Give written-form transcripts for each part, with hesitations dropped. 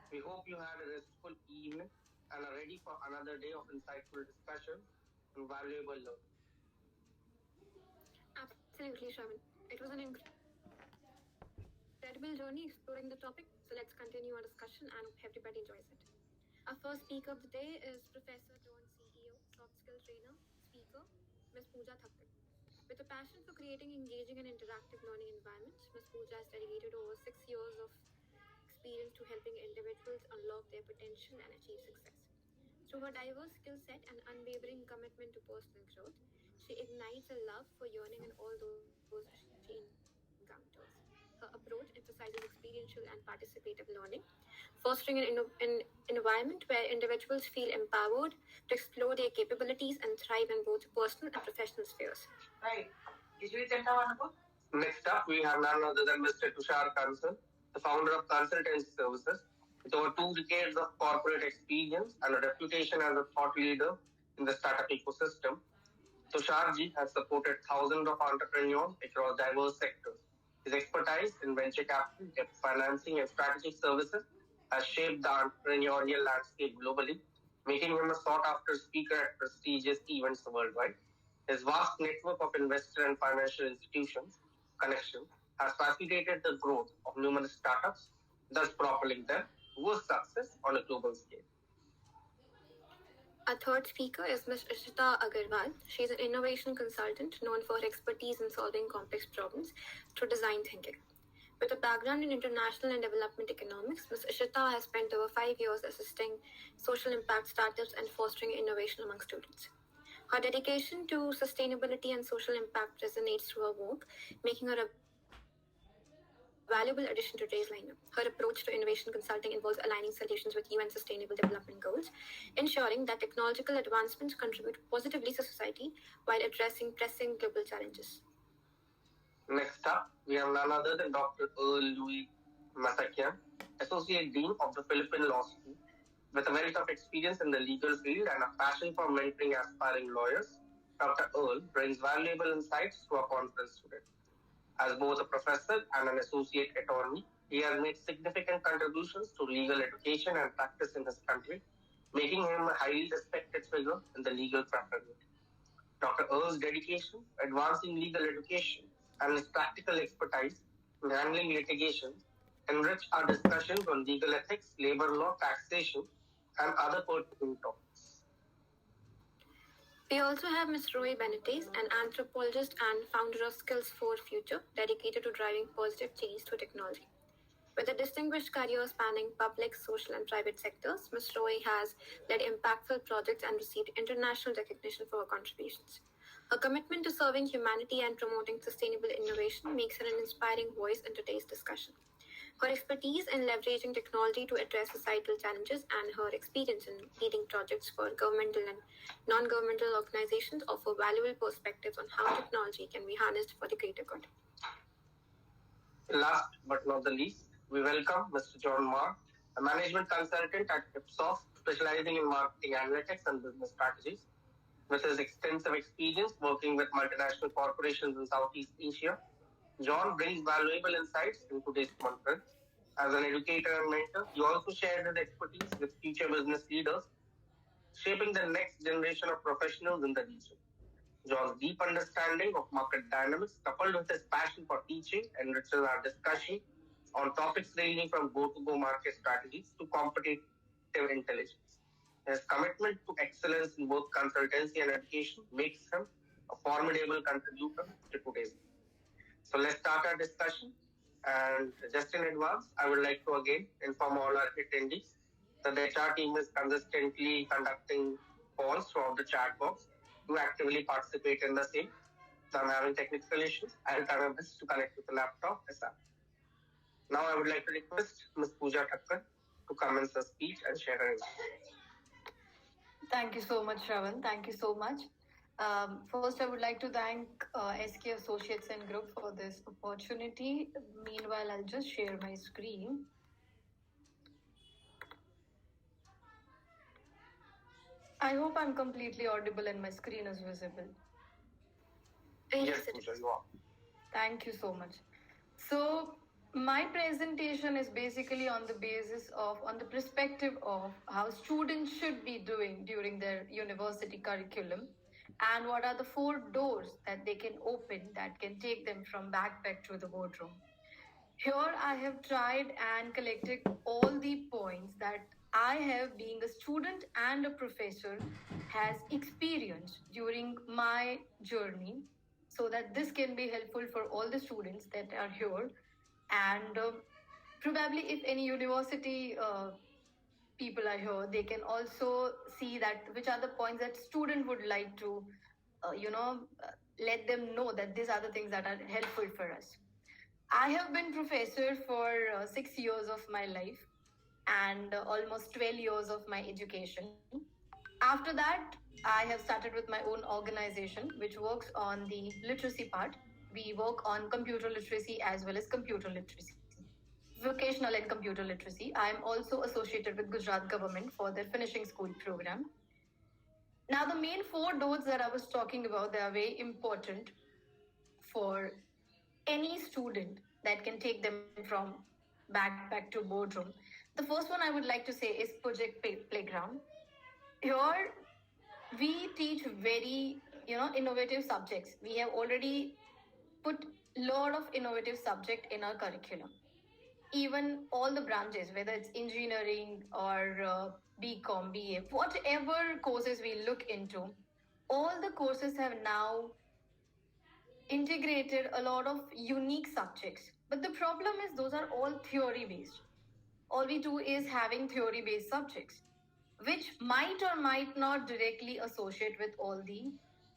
We hope you had a restful evening and are ready for another day of insightful discussion and valuable learning. Absolutely, Shravan. It was an incredible journey exploring the topic. So let's continue our discussion and hope everybody enjoys it. Our first speaker of the day is Professor turned CEO, soft skill trainer, speaker, Ms. Pooja Thakkar. With a passion for creating engaging and interactive learning environments, Ms. Pooja has dedicated over 6 years of experience to helping individuals unlock their potential and achieve success. Through her diverse skill set and unwavering commitment to personal growth, she ignites a love for learning in all those she encounters. Her approach emphasizes experiential and participative learning, fostering an environment where individuals feel empowered to explore their capabilities and thrive in both personal and professional spheres. Right. Next up, we have none other than Mr. Tushar Kansal, the founder of Consultancy Services, with over 2 decades of corporate experience and a reputation as a thought leader in the startup ecosystem. Tusharji has supported thousands of entrepreneurs across diverse sectors. His expertise in venture capital, debt financing, and strategic services has shaped the entrepreneurial landscape globally, making him a sought after speaker at prestigious events worldwide. His vast network of investor and financial institutions connections has facilitated the growth of numerous startups, thus propelling them towards success on a global scale. Our third speaker is Ms. Ishita Agarwal. She is an innovation consultant known for her expertise in solving complex problems through design thinking. With a background in international and development economics, Ms. Ishita has spent over 5 years assisting social impact startups and fostering innovation among students. Her dedication to sustainability and social impact resonates through her work, making her a valuable addition to today's lineup. Her approach to innovation consulting involves aligning solutions with UN Sustainable Development Goals, ensuring that technological advancements contribute positively to society while addressing pressing global challenges. Next up, we have none other than Dr. Earl Louis Masakian, Associate Dean of the Philippine Law School. With a wealth of experience in the legal field and a passion for mentoring aspiring lawyers, Dr. Earl brings valuable insights to our conference today. As both a professor and an associate attorney, he has made significant contributions to legal education and practice in his country, making him a highly respected figure in the legal fraternity. Dr. Earl's dedication, advancing legal education, and his practical expertise in handling litigation enrich our discussions on legal ethics, labor law, taxation, and other pertinent topics. We also have Ms. Roy Benitez, an anthropologist and founder of Skills for Future, dedicated to driving positive change through technology. With a distinguished career spanning public, social, and private sectors, Ms. Roy has led impactful projects and received international recognition for her contributions. Her commitment to serving humanity and promoting sustainable innovation makes her an inspiring voice in today's discussion. Her expertise in leveraging technology to address societal challenges and her experience in leading projects for governmental and non governmental organizations offer valuable perspectives on how technology can be harnessed for the greater good. Last but not the least, we welcome Mr. John Marr, a management consultant at Ipsos, specializing in marketing analytics and business strategies. With his extensive experience working with multinational corporations in Southeast Asia, John brings valuable insights in today's conference. As an educator and mentor, he also shares his expertise with future business leaders, shaping the next generation of professionals in the region. John's deep understanding of market dynamics, coupled with his passion for teaching, enriches our discussion on topics ranging from go-to-go market strategies to competitive intelligence. His commitment to excellence in both consultancy and education makes him a formidable contributor to today's world. So let's start our discussion. And just in advance, I would like to again inform all our attendees that the HR team is consistently conducting polls throughout the chat box to actively participate in the same. So I'm having technical issues. I'll try my best to connect with the laptop ASAP. Now I would like to request Ms. Pooja Thakkar to commence her speech and share her insights. Thank you so much, Shravan. Thank you so much. First, I would like to thank SK Associates and Group for this opportunity. Meanwhile, I'll just share my screen. I hope I'm completely audible and my screen is visible. Yes, Pooja, you are. Thank you so much. So, My presentation is basically on the basis of, on the perspective of how students should be doing during their university curriculum, and what are the four doors that they can open that can take them from backpack to the boardroom. Here I have tried and collected all the points that I have, being a student and a professor, has experienced during my journey, so that this can be helpful for all the students that are here. And probably if any university people are here, they can also see that which are the points that student would like to let them know that these are the things that are helpful for us. I have been professor for 6 years of my life, and almost 12 years of my education. After that, I have started with my own organization which works on the literacy part. We work on computer literacy as well as computer literacy, vocational and computer literacy. I am also associated with Gujarat government for their finishing school program. Now, the main four doors that I was talking about, they are very important for any student that can take them from backpack to boardroom. The first one I would like to say is project playground. Here we teach very innovative subjects. We have already put lot of innovative subject in our curriculum. Even all the branches, whether it's engineering or BCom, BA, whatever courses we look into, all the courses have now integrated a lot of unique subjects. But the problem is those are all theory based. All we do is having theory based subjects, which might or might not directly associate with all the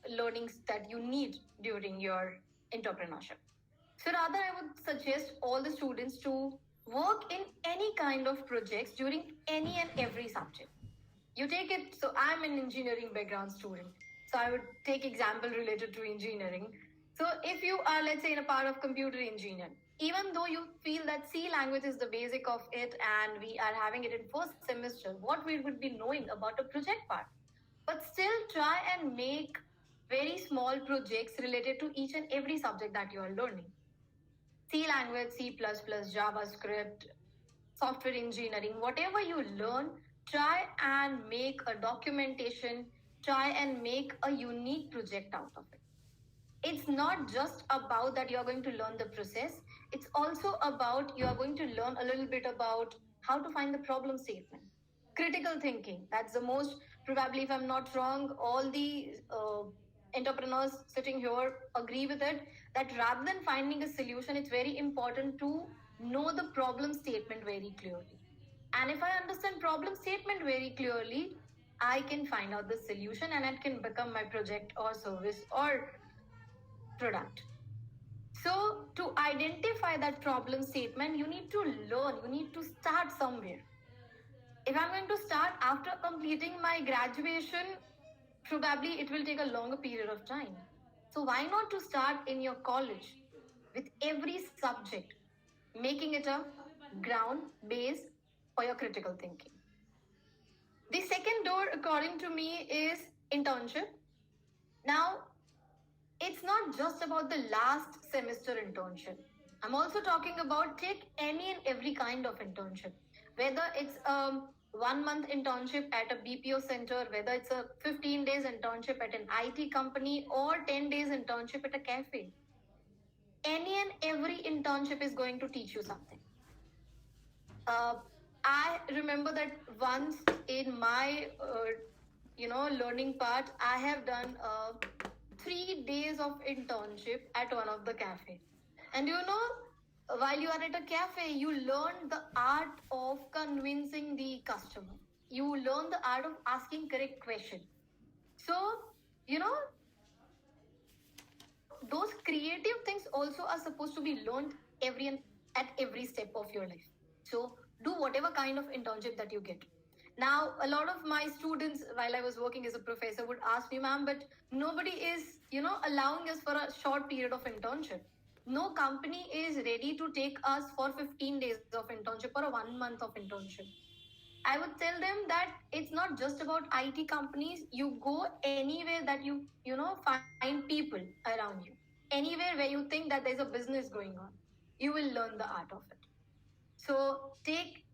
learnings that you need during your entrepreneurship. So rather, I would suggest all the students to work in any kind of projects during any and every subject. You take it, so I'm an engineering background student. So I would take example related to engineering. So if you are, let's say, in a part of computer engineer, even though you feel that C language is the basic of it and we are having it in first semester, what we would be knowing about a project part. But still try and make very small projects related to each and every subject that you are learning. C language, C++, JavaScript, software engineering, whatever you learn, try and make a documentation, try and make a unique project out of it. It's not just about that you are going to learn the process, it's also about you are going to learn a little bit about how to find the problem statement. Critical thinking, that's the most, probably if I'm not wrong, all the entrepreneurs sitting here agree with it, that rather than finding a solution, it's very important to know the problem statement very clearly. And if I understand problem statement very clearly, I can find out the solution and it can become my project or service or product. So to identify that problem statement, you need to learn, you need to start somewhere. If I'm going to start after completing my graduation, probably it will take a longer period of time. So why not to start in your college with every subject, making it a ground base for your critical thinking. The second door, according to me, is internship. Now, it's not just about the last semester internship. I'm also talking about take any and every kind of internship, whether it's a 1 month internship at a BPO center, whether it's a 15 days internship at an IT company, or 10 days internship at a cafe. Any and every internship is going to teach you something. I remember that once in my learning part, I have done 3 days of internship at one of the cafe. And while you are at a cafe, you learn the art of convincing the customer. You learn the art of asking correct question. So, those creative things also are supposed to be learned at every step of your life. So do whatever kind of internship that you get. Now, a lot of my students, while I was working as a professor, would ask me, ma'am, but nobody is, allowing us for a short period of internship. No company is ready to take us for 15 days of internship or a 1 month of internship. I would tell them that it's not just about IT companies. You go anywhere that you find people around you. Anywhere where you think that there's a business going on. you will learn the art of it. So take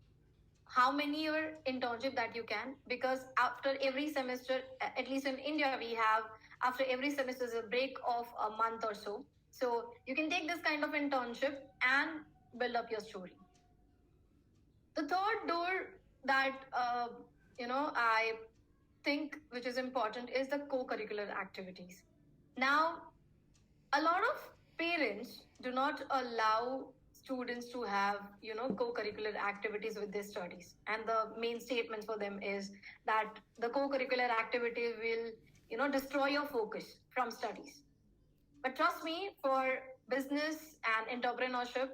how many your internship that you can, because after every semester, at least in India, we have after every semester is a break of a month or so. So you can take this kind of internship and build up your story. The third door that I think which is important is the co-curricular activities. Now, a lot of parents do not allow students to have co-curricular activities with their studies, and the main statement for them is that the co-curricular activity will destroy your focus from studies. But trust me, for business and entrepreneurship,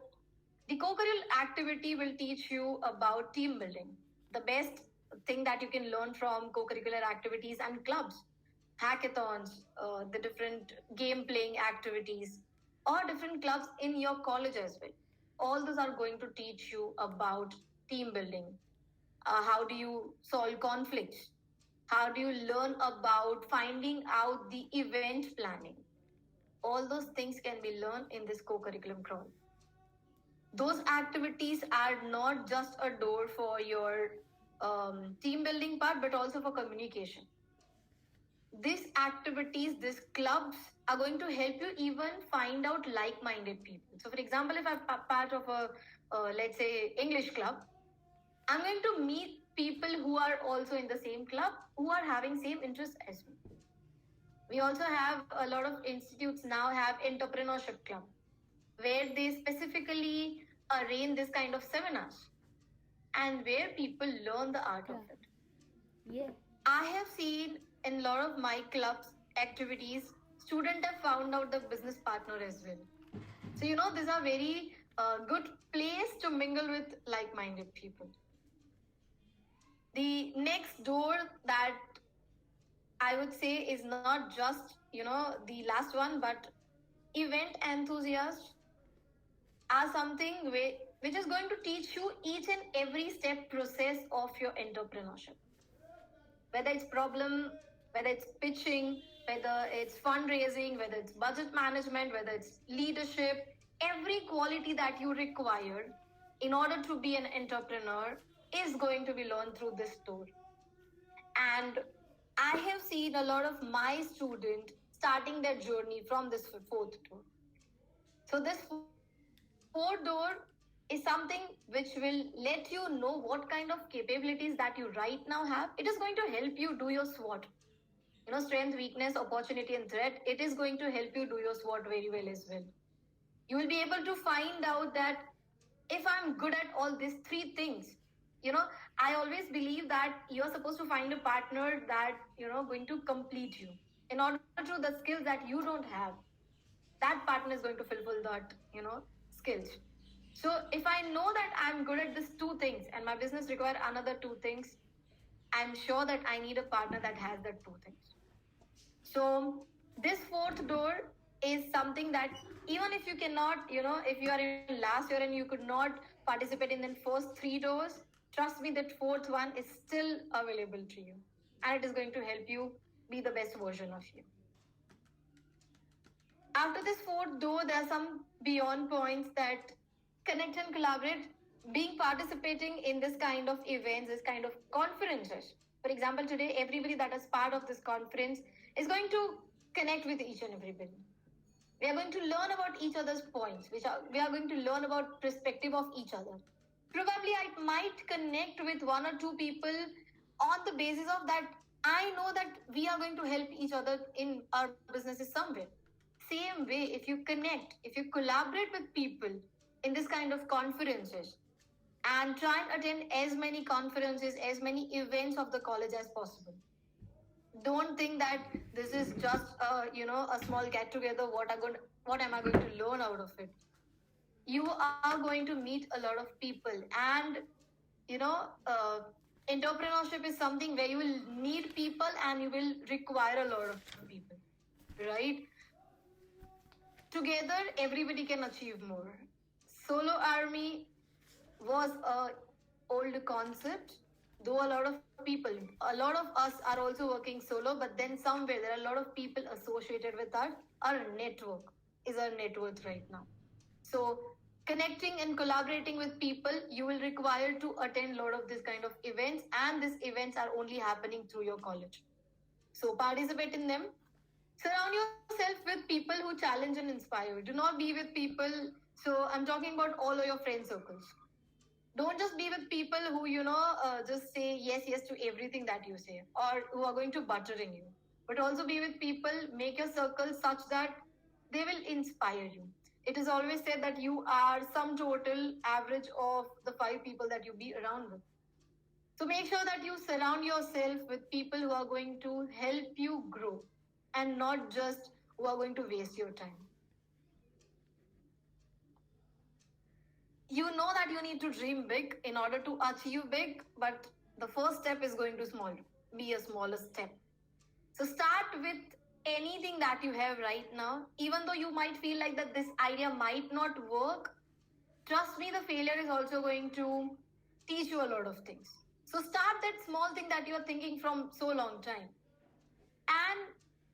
the co-curricular activity will teach you about team building. The best thing that you can learn from co-curricular activities and clubs, hackathons, the different game playing activities, or different clubs in your college as well. All those are going to teach you about team building. How do you solve conflicts? How do you learn about finding out the event planning? All those things can be learned in this co-curriculum crawl. Those activities are not just a door for your team building part, but also for communication. These activities, these clubs are going to help you even find out like-minded people. So for example, if I'm part of a let's say English club, I'm going to meet people who are also in the same club, who are having same interests as me. We also have a lot of institutes now have entrepreneurship club, where they specifically arrange this kind of seminars and where people learn the art of it. Yeah. I have seen in a lot of my clubs activities, students have found out the business partner as well. So these are very good place to mingle with like-minded people. The next door that I would say is not just the last one, but event enthusiasts are something which is going to teach you each and every step process of your entrepreneurship. Whether it's problem, whether it's pitching, whether it's fundraising, whether it's budget management, whether it's leadership, every quality that you require in order to be an entrepreneur is going to be learned through this door. And I have seen a lot of my students starting their journey from this fourth door. So this fourth door is something which will let you know what kind of capabilities that you right now have. It is going to help you do your SWOT. Strength, weakness, opportunity, and threat. It is going to help you do your SWOT very well as well. You will be able to find out that if I'm good at all these three things, I always believe that you're supposed to find a partner that, going to complete you. In order to the skills that you don't have, that partner is going to fulfill that, skills. So if I know that I'm good at these two things and my business requires another two things, I'm sure that I need a partner that has that two things. So this fourth door is something that even if you cannot, if you are in last year and you could not participate in the first three doors, trust me, that fourth one is still available to you. And it is going to help you be the best version of you. After this fourth door, there are some beyond points that connect and collaborate, being participating in this kind of events, this kind of conferences. For example, today, everybody that is part of this conference is going to connect with each and everybody. We are going to learn about each other's points, we are going to learn about perspective of each other. Probably I might connect with one or two people on the basis of that. I know that we are going to help each other in our businesses somewhere. Same way, if you connect, if you collaborate with people in this kind of conferences and try and attend as many conferences, as many events of the college as possible. Don't think that this is just a small get together. What am I going to learn out of it? You are going to meet a lot of people, and entrepreneurship is something where you will need people and you will require a lot of people, right? Together, everybody can achieve more. Solo army was a old concept, though a lot of us are also working solo, but then somewhere there are a lot of people associated with our network is our net worth right now. So connecting and collaborating with people, you will require to attend a lot of this kind of events, and these events are only happening through your college. So participate in them. Surround yourself with people who challenge and inspire. Do not be with people. So I'm talking about all of your friend circles. Don't just be with people who just say yes to everything that you say, or who are going to buttering you. But also be with people. Make your circle such that they will inspire you. It is always said that you are sum total average of the 5 people that you be around with. So make sure that you surround yourself with people who are going to help you grow, and not just who are going to waste your time. You know that you need to dream big in order to achieve big, but the first step is going to be a smaller step. So start with anything that you have right now. Even though you might feel like that this idea might not work, trust me, the failure is also going to teach you a lot of things. So start that small thing that you are thinking from so long time. And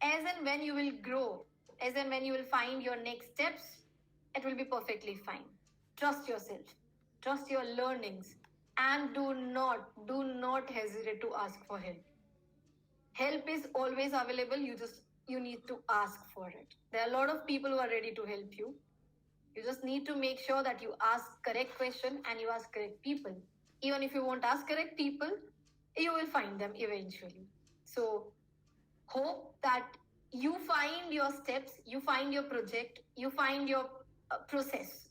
as and when you will grow, as and when you will find your next steps, it will be perfectly fine. Trust yourself, trust your learnings, and do not hesitate to ask for help. Help is always available. You need to ask for it. There are a lot of people who are ready to help you. You just need to make sure that you ask correct question and you ask correct people. Even if you won't ask correct people, you will find them eventually. So hope that you find your steps, you find your project, you find your process.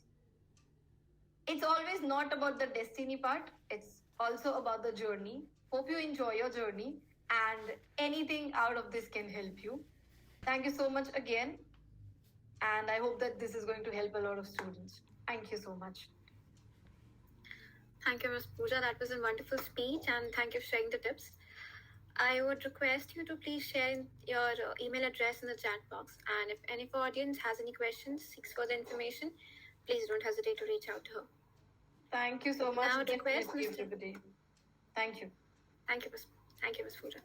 It's always not about the destiny part, it's also about the journey. Hope you enjoy your journey, and anything out of this can help you. Thank you so much again, and I hope that this is going to help a lot of students. Thank you so much. Thank you, Ms. Pooja. That was a wonderful speech, and thank you for sharing the tips. I would request you to please share your email address in the chat box. And if any of our audience has any questions, seeks further information, please don't hesitate to reach out to her. Thank you so much. Now I would request everybody. Thank you. Thank you, Ms. Pooja.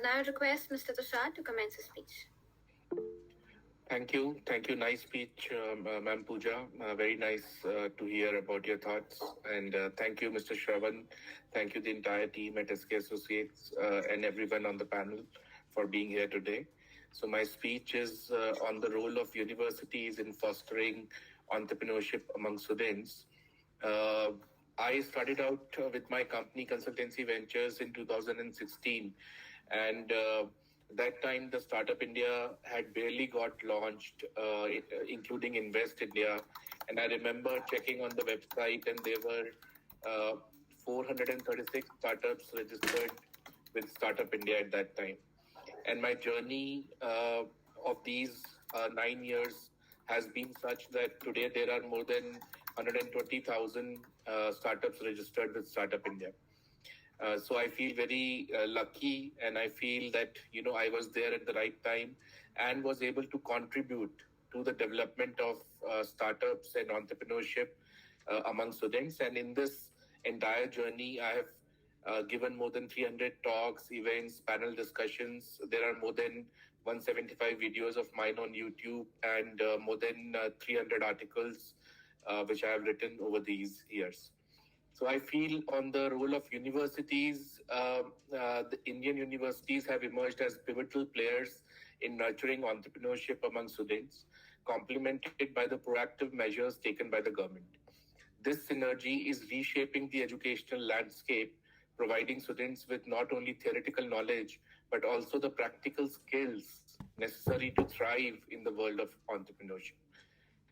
Now I would request Mr. Tushar to commence his speech. Thank you. Nice speech, Ma'am Pooja. Very nice to hear about your thoughts. And thank you, Mr. Shravan. Thank you, the entire team at SK Associates and everyone on the panel for being here today. So my speech is on the role of universities in fostering entrepreneurship among students. I started out with my company, Consultancy Ventures, in 2016. And that time, the Startup India had barely got launched, including Invest India. And I remember checking on the website, and there were 436 startups registered with Startup India at that time. And my journey of these 9 years has been such that today there are more than 120,000 startups registered with Startup India. So I feel very lucky, and I feel that, I was there at the right time and was able to contribute to the development of startups and entrepreneurship among students. And in this entire journey, I have given more than 300 talks, events, panel discussions. There are more than 175 videos of mine on YouTube, and more than 300 articles which I have written over these years. So I feel on the role of universities, the Indian universities have emerged as pivotal players in nurturing entrepreneurship among students, complemented by the proactive measures taken by the government. This synergy is reshaping the educational landscape, providing students with not only theoretical knowledge, but also the practical skills necessary to thrive in the world of entrepreneurship.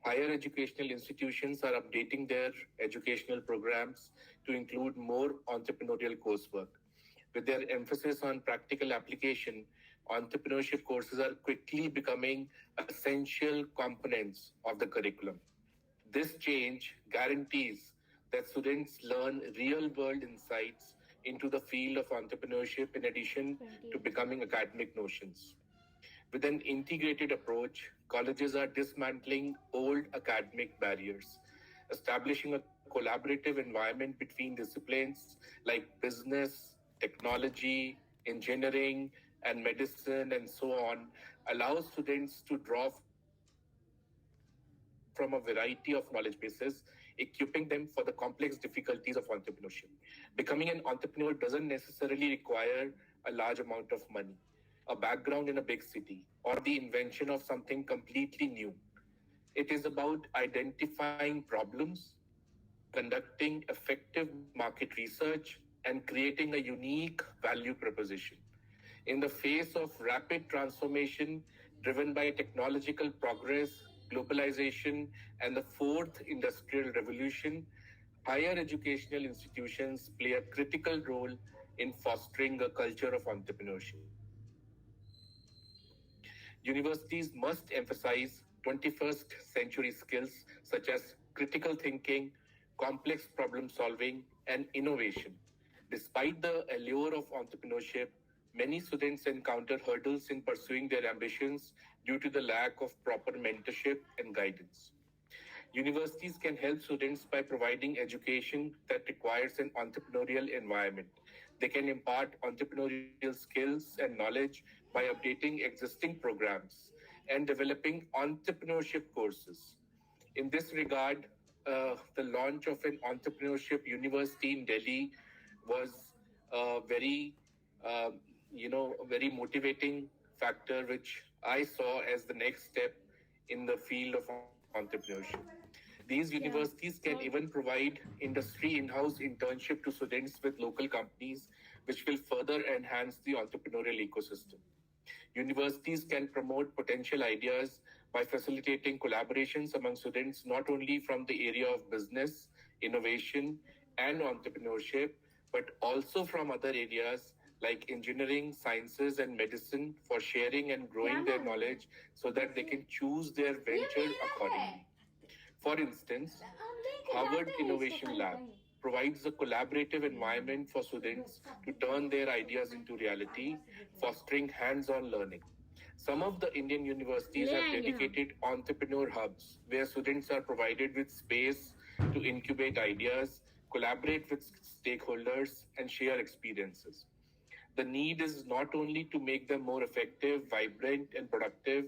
Higher educational institutions are updating their educational programs to include more entrepreneurial coursework. With their emphasis on practical application, entrepreneurship courses are quickly becoming essential components of the curriculum. This change guarantees that students learn real-world insights into the field of entrepreneurship in addition to becoming academic notions. With an integrated approach, colleges are dismantling old academic barriers, establishing a collaborative environment between disciplines like business, technology, engineering, and medicine, and so on, allows students to draw from from a variety of knowledge bases, equipping them for the complex difficulties of entrepreneurship. Becoming an entrepreneur doesn't necessarily require a large amount of money, a background in a big city, or the invention of something completely new. It is about identifying problems, conducting effective market research, and creating a unique value proposition. In the face of rapid transformation driven by technological progress, globalization, and the fourth industrial revolution, higher educational institutions play a critical role in fostering a culture of entrepreneurship. Universities must emphasize 21st century skills such as critical thinking, complex problem solving, and innovation. Despite the allure of entrepreneurship, many students encounter hurdles in pursuing their ambitions due to the lack of proper mentorship and guidance. Universities can help students by providing education that requires an entrepreneurial environment. They can impart entrepreneurial skills and knowledge by updating existing programs and developing entrepreneurship courses. In this regard, the launch of an entrepreneurship university in Delhi was a uh, very motivating factor, which I saw as the next step in the field of entrepreneurship. These universities can even provide industry in-house internship to students with local companies, which will further enhance the entrepreneurial ecosystem. Universities can promote potential ideas by facilitating collaborations among students not only from the area of business, innovation, and entrepreneurship, but also from other areas like engineering, sciences, and medicine for sharing and growing their knowledge so that they can choose their venture accordingly. For instance, Harvard Innovation Lab provides a collaborative environment for students to turn their ideas into reality, fostering hands-on learning. Some of the Indian universities have dedicated entrepreneur hubs where students are provided with space to incubate ideas, collaborate with stakeholders, and share experiences. The need is not only to make them more effective, vibrant, and productive,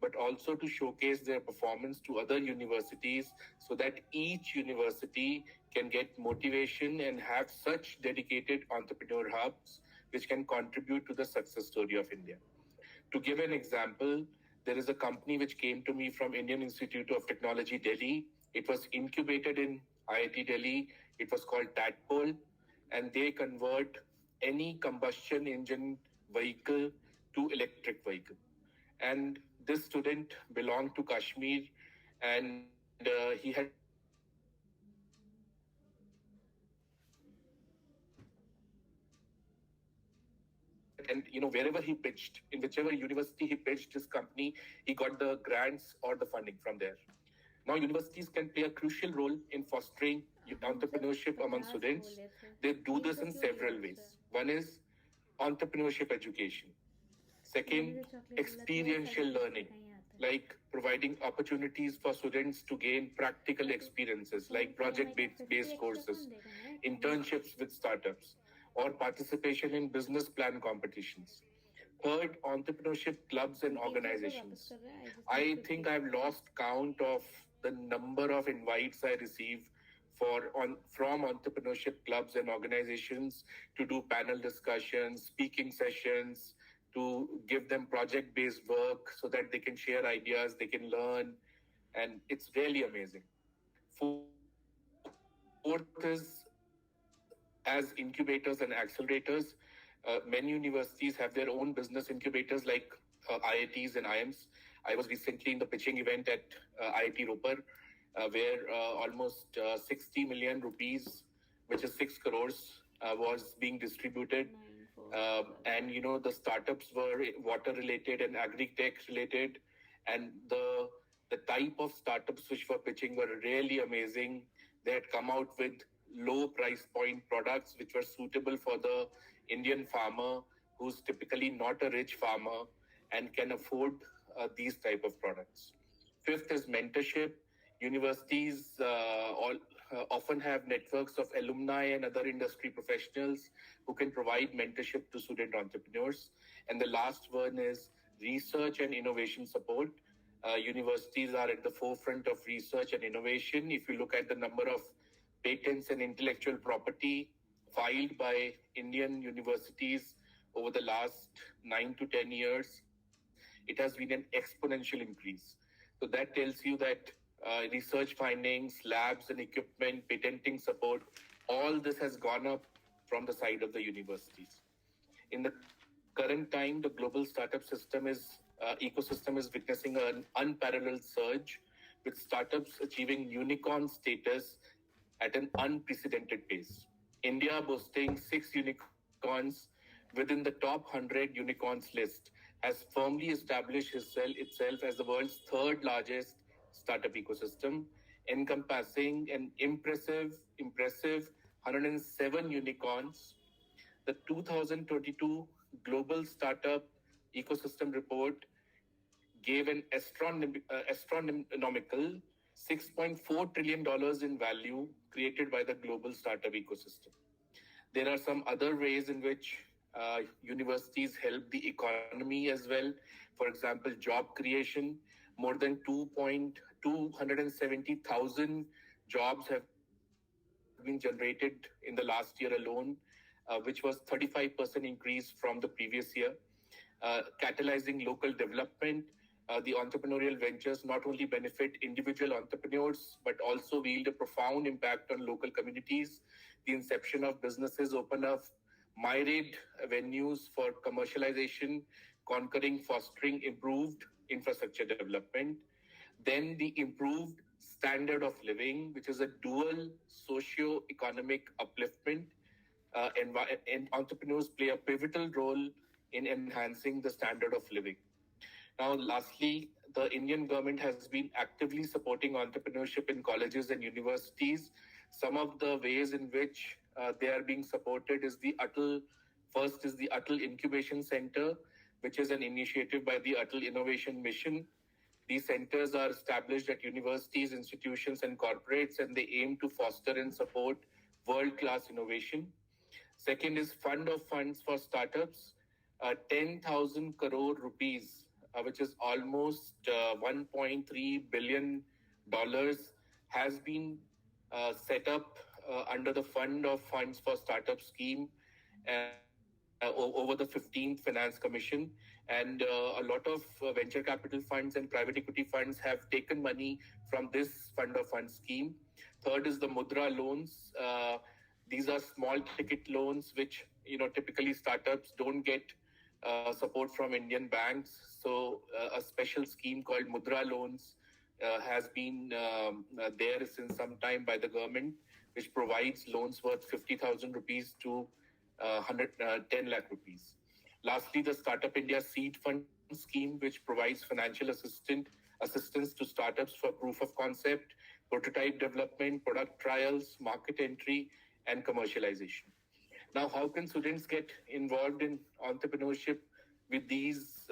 but also to showcase their performance to other universities so that each university can get motivation and have such dedicated entrepreneur hubs which can contribute to the success story of India. To give an example, there is a company which came to me from Indian Institute of Technology, Delhi. It was incubated in IIT Delhi. It was called Tadpole, and they convert any combustion engine vehicle to electric vehicle. And this student belonged to Kashmir, and he had come from a very and wherever he pitched, in whichever university he pitched his company, he got the grants or the funding from there. Now universities can play a crucial role in fostering entrepreneurship among students. They do this in several ways. One is entrepreneurship education. Second, experiential learning, like providing opportunities for students to gain practical experiences like project-based courses, internships with startups, or participation in business plan competitions. Third, entrepreneurship clubs and organizations. I think I've lost count of the number of invites I receive from entrepreneurship clubs and organizations to do panel discussions, speaking sessions, to give them project-based work so that they can share ideas, they can learn, and it's really amazing. Fourth is, as incubators and accelerators, many universities have their own business incubators like IITs and IIMs. I was recently in the pitching event at IIT Ropar, where almost 60 million rupees, which is 6 crores, was being distributed. And the startups were water related and agri-tech related, and the type of startups which were pitching were really amazing. They had come out with low price point products which were suitable for the Indian farmer who's typically not a rich farmer and can afford these type of products. Fifth is mentorship. Universities often have networks of alumni and other industry professionals who can provide mentorship to student entrepreneurs. And the last one is research and innovation support. universities are at the forefront of research and innovation. If you look at the number of patents and intellectual property filed by Indian universities over the last 9 to 10 years, it has been an exponential increase. So that tells you that research findings, labs and equipment, patenting support, all this has gone up from the side of the universities. In the current time, the global startup ecosystem is witnessing an unparalleled surge, with startups achieving unicorn status at an unprecedented pace. India, boasting 6 unicorns within the top 100 unicorns list, has firmly established itself as the world's third largest startup ecosystem, encompassing an impressive 107 unicorns. The 2022 Global Startup Ecosystem Report gave an astronomical $6.4 trillion in value created by the global startup ecosystem. There are some other ways in which universities help the economy as well. For example, job creation. More than 270,000 jobs have been generated in the last year alone, which was 35% increase from the previous year. Catalyzing local development. The entrepreneurial ventures not only benefit individual entrepreneurs, but also wield a profound impact on local communities. The inception of businesses open up myriad avenues for commercialization, conquering, fostering improved infrastructure development. Then the improved standard of living, which is a dual socio-economic upliftment. And entrepreneurs play a pivotal role in enhancing the standard of living. Now, lastly, the Indian government has been actively supporting entrepreneurship in colleges and universities. Some of the ways in which they are being supported is first is the Atal Incubation Center, which is an initiative by the Atal Innovation Mission. These centers are established at universities, institutions, and corporates, and they aim to foster and support world-class innovation. Second is Fund of Funds for Startups, 10,000 crore rupees, which is almost $1.3 billion, has been set up under the Fund of Funds for Startup scheme over the 15th Finance Commission. And a lot of venture capital funds and private equity funds have taken money from this Fund of Funds scheme. Third is the Mudra loans. These are small ticket loans, which typically startups don't get support from Indian banks. So a special scheme called Mudra loans has been there since some time by the government, which provides loans worth 50,000 rupees to 10 lakh rupees. Lastly, the Startup India Seed Fund scheme, which provides financial assistance to startups for proof of concept, prototype development, product trials, market entry, and commercialization. Now, how can students get involved in entrepreneurship with these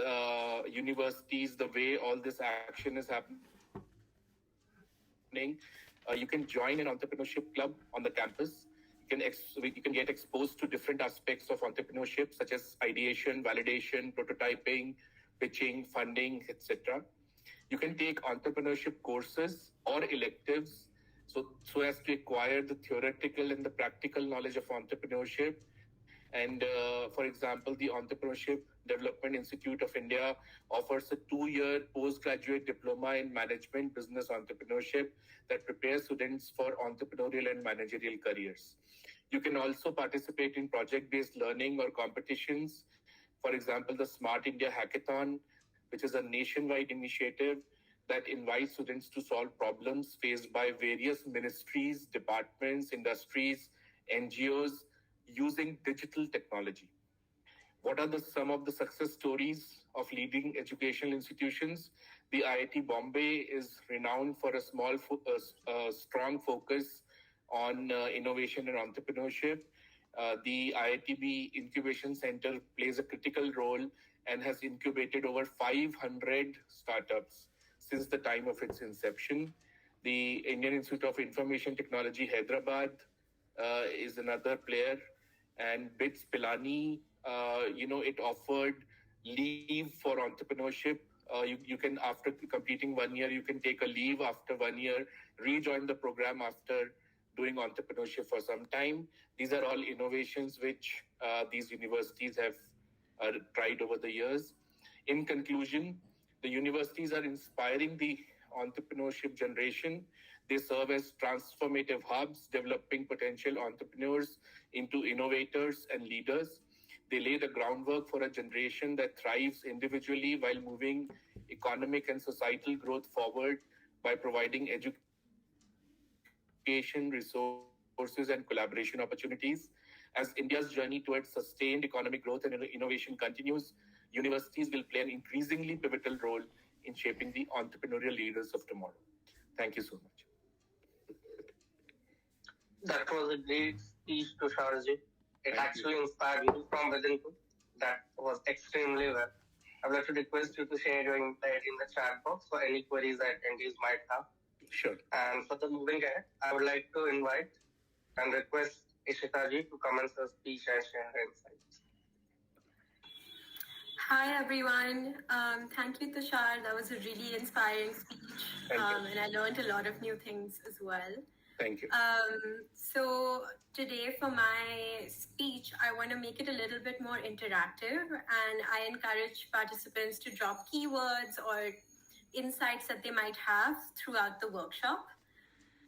universities, the way all this action is happening? You can join an entrepreneurship club on the campus. You can get exposed to different aspects of entrepreneurship, such as ideation, validation, prototyping, pitching, funding, etc. You can take entrepreneurship courses or electives so as to acquire the theoretical and the practical knowledge of entrepreneurship. And for example, the Entrepreneurship Development Institute of India offers a 2-year postgraduate diploma in management business entrepreneurship that prepares students for entrepreneurial and managerial careers. You can also participate in project-based learning or competitions. For example, the Smart India Hackathon, which is a nationwide initiative that invites students to solve problems faced by various ministries, departments, industries, NGOs using digital technology. What are some of the success stories of leading educational institutions? The IIT Bombay is renowned for a strong focus on innovation and entrepreneurship. The IITB Incubation Center plays a critical role and has incubated over 500 startups since the time of its inception. The Indian Institute of Information Technology, Hyderabad, is another player. And BITS Pilani, it offered leave for entrepreneurship You can, after completing 1 year, you can take a leave after 1 year, rejoin the program after doing entrepreneurship for some time. These are all innovations which these universities have tried over the years. In conclusion, the universities are inspiring the entrepreneurship generation. They serve as transformative hubs, developing potential entrepreneurs into innovators and leaders. They lay the groundwork for a generation that thrives individually while moving economic and societal growth forward by providing education, resources, and collaboration opportunities. As India's journey towards sustained economic growth and innovation continues, universities will play an increasingly pivotal role in shaping the entrepreneurial leaders of tomorrow. Thank you so much. That was a great speech, Tusharji. It Thank you. actually inspired me from within too. That was extremely well. I would like to request you to share your insight in the chat box for any queries that attendees might have. Sure. And for the moving ahead, I would like to invite and request Ishitaji to commence her speech and share her insights. Hi, everyone. Thank you, Tushar. That was a really inspiring speech. Thank you. And I learned a lot of new things as well. Thank you. So today for my speech, I want to make it a little bit more interactive, and I encourage participants to drop keywords or insights that they might have throughout the workshop.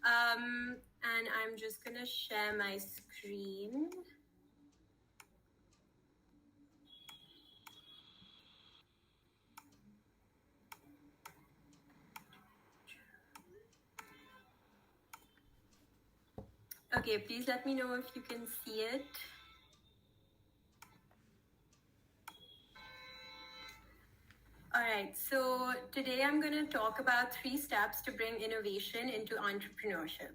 And I'm just going to share my screen. Okay, please let me know if you can see it. All right, so today I'm going to talk about 3 steps to bring innovation into entrepreneurship.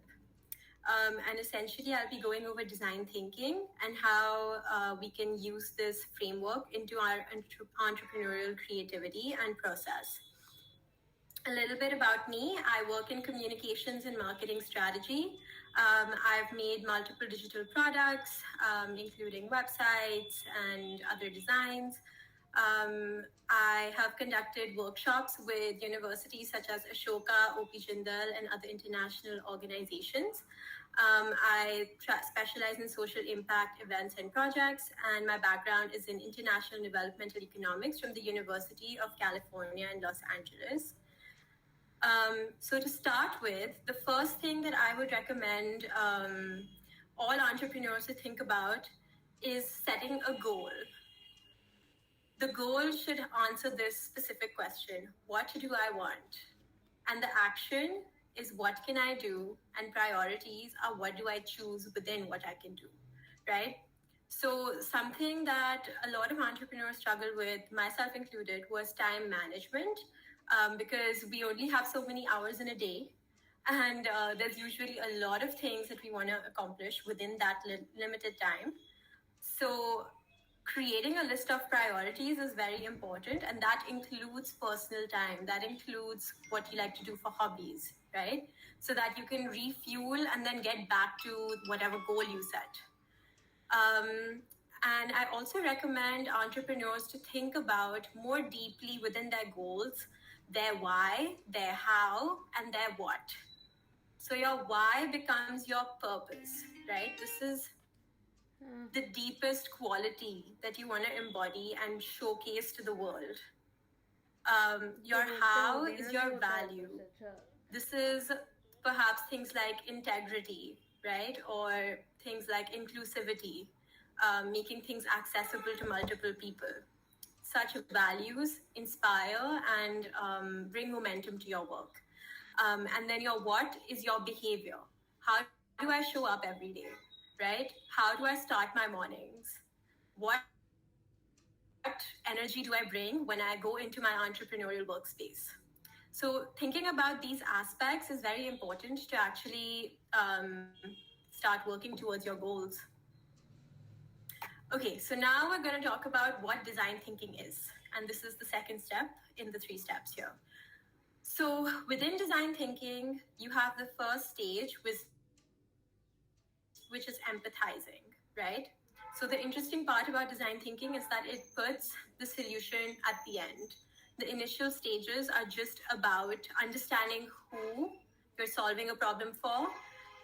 And essentially, I'll be going over design thinking and how we can use this framework into our entrepreneurial creativity and process. A little bit about me. I work in communications and marketing strategy. I've made multiple digital products, including websites and other designs. I have conducted workshops with universities such as Ashoka, OP Jindal, and other international organizations. I specialize in social impact events and projects, and my background is in international developmental economics from the University of California in Los Angeles. So to start with, the first thing that I would recommend all entrepreneurs to think about is setting a goal. The goal should answer this specific question: what do I want? And the action is what can I do? And priorities are what do I choose within what I can do, right? So something that a lot of entrepreneurs struggle with, myself included, was time management. Because we only have so many hours in a day, and there's usually a lot of things that we want to accomplish within that limited time. So creating a list of priorities is very important, and that includes personal time. That includes what you like to do for hobbies, right? So that you can refuel and then get back to whatever goal you set. And I also recommend entrepreneurs to think about more deeply within their goals, their why, their how, and their what. So your why becomes your purpose, right? This is the deepest quality that you want to embody and showcase to the world. Your how is your value. This is perhaps things like integrity, right? Or things like inclusivity, making things accessible to multiple people. Such values inspire and bring momentum to your work. And then your what is your behavior. How do I show up every day, right? How do I start my mornings? What energy do I bring when I go into my entrepreneurial workspace? So thinking about these aspects is very important to actually start working towards your goals. Okay, so now we're going to talk about what design thinking is. And this is the second step in the 3 steps here. So within design thinking, you have the first stage, which is empathizing, right? So the interesting part about design thinking is that it puts the solution at the end. the initial stages are just about understanding who you're solving a problem for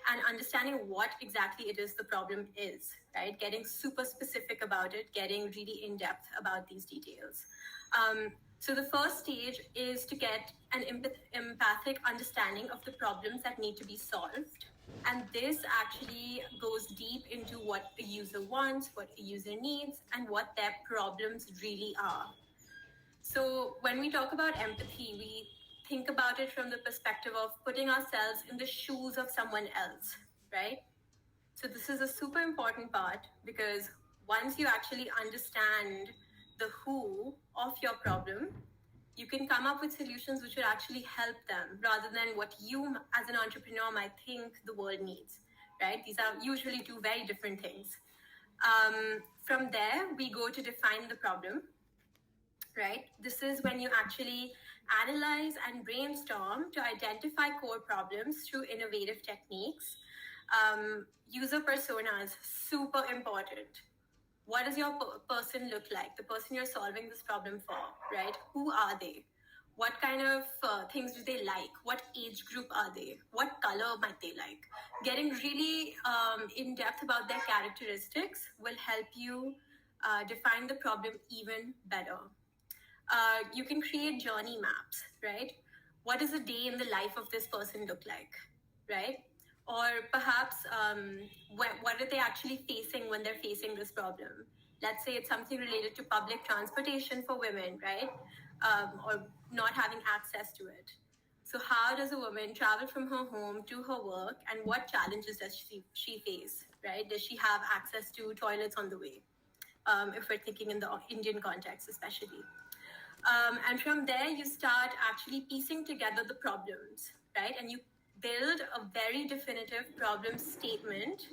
and understanding what exactly it is the problem is, right? Getting super specific about it, getting really in depth about these details. So the first stage is to get an empathic understanding of the problems that need to be solved. And this actually goes deep into what a user wants, what a user needs, and what their problems really are. So when we talk about empathy, we think about it from the perspective of putting ourselves in the shoes of someone else, right? So this is a super important part, because once you actually understand the who of your problem, you can come up with solutions which will actually help them rather than what you as an entrepreneur might think the world needs, right? These are usually two very different things. From there, we go to define the problem, right? This is when you actually analyze and brainstorm to identify core problems through innovative techniques. User personas, super important. What does your person look like? The person you're solving this problem for, right? Who are they? What kind of things do they like? What age group are they? What color might they like? Getting really in depth about their characteristics will help you define the problem even better. You can create journey maps, right? What does a day in the life of this person look like, right? Or perhaps what are they actually facing when they're facing this problem? Let's say it's something related to public transportation for women, right? Or not having access to it. So how does a woman travel from her home to her work, and what challenges does she face, right? Does she have access to toilets on the way? If we're thinking in the Indian context especially. And from there, you start actually piecing together the problems, right? And you build a very definitive problem statement,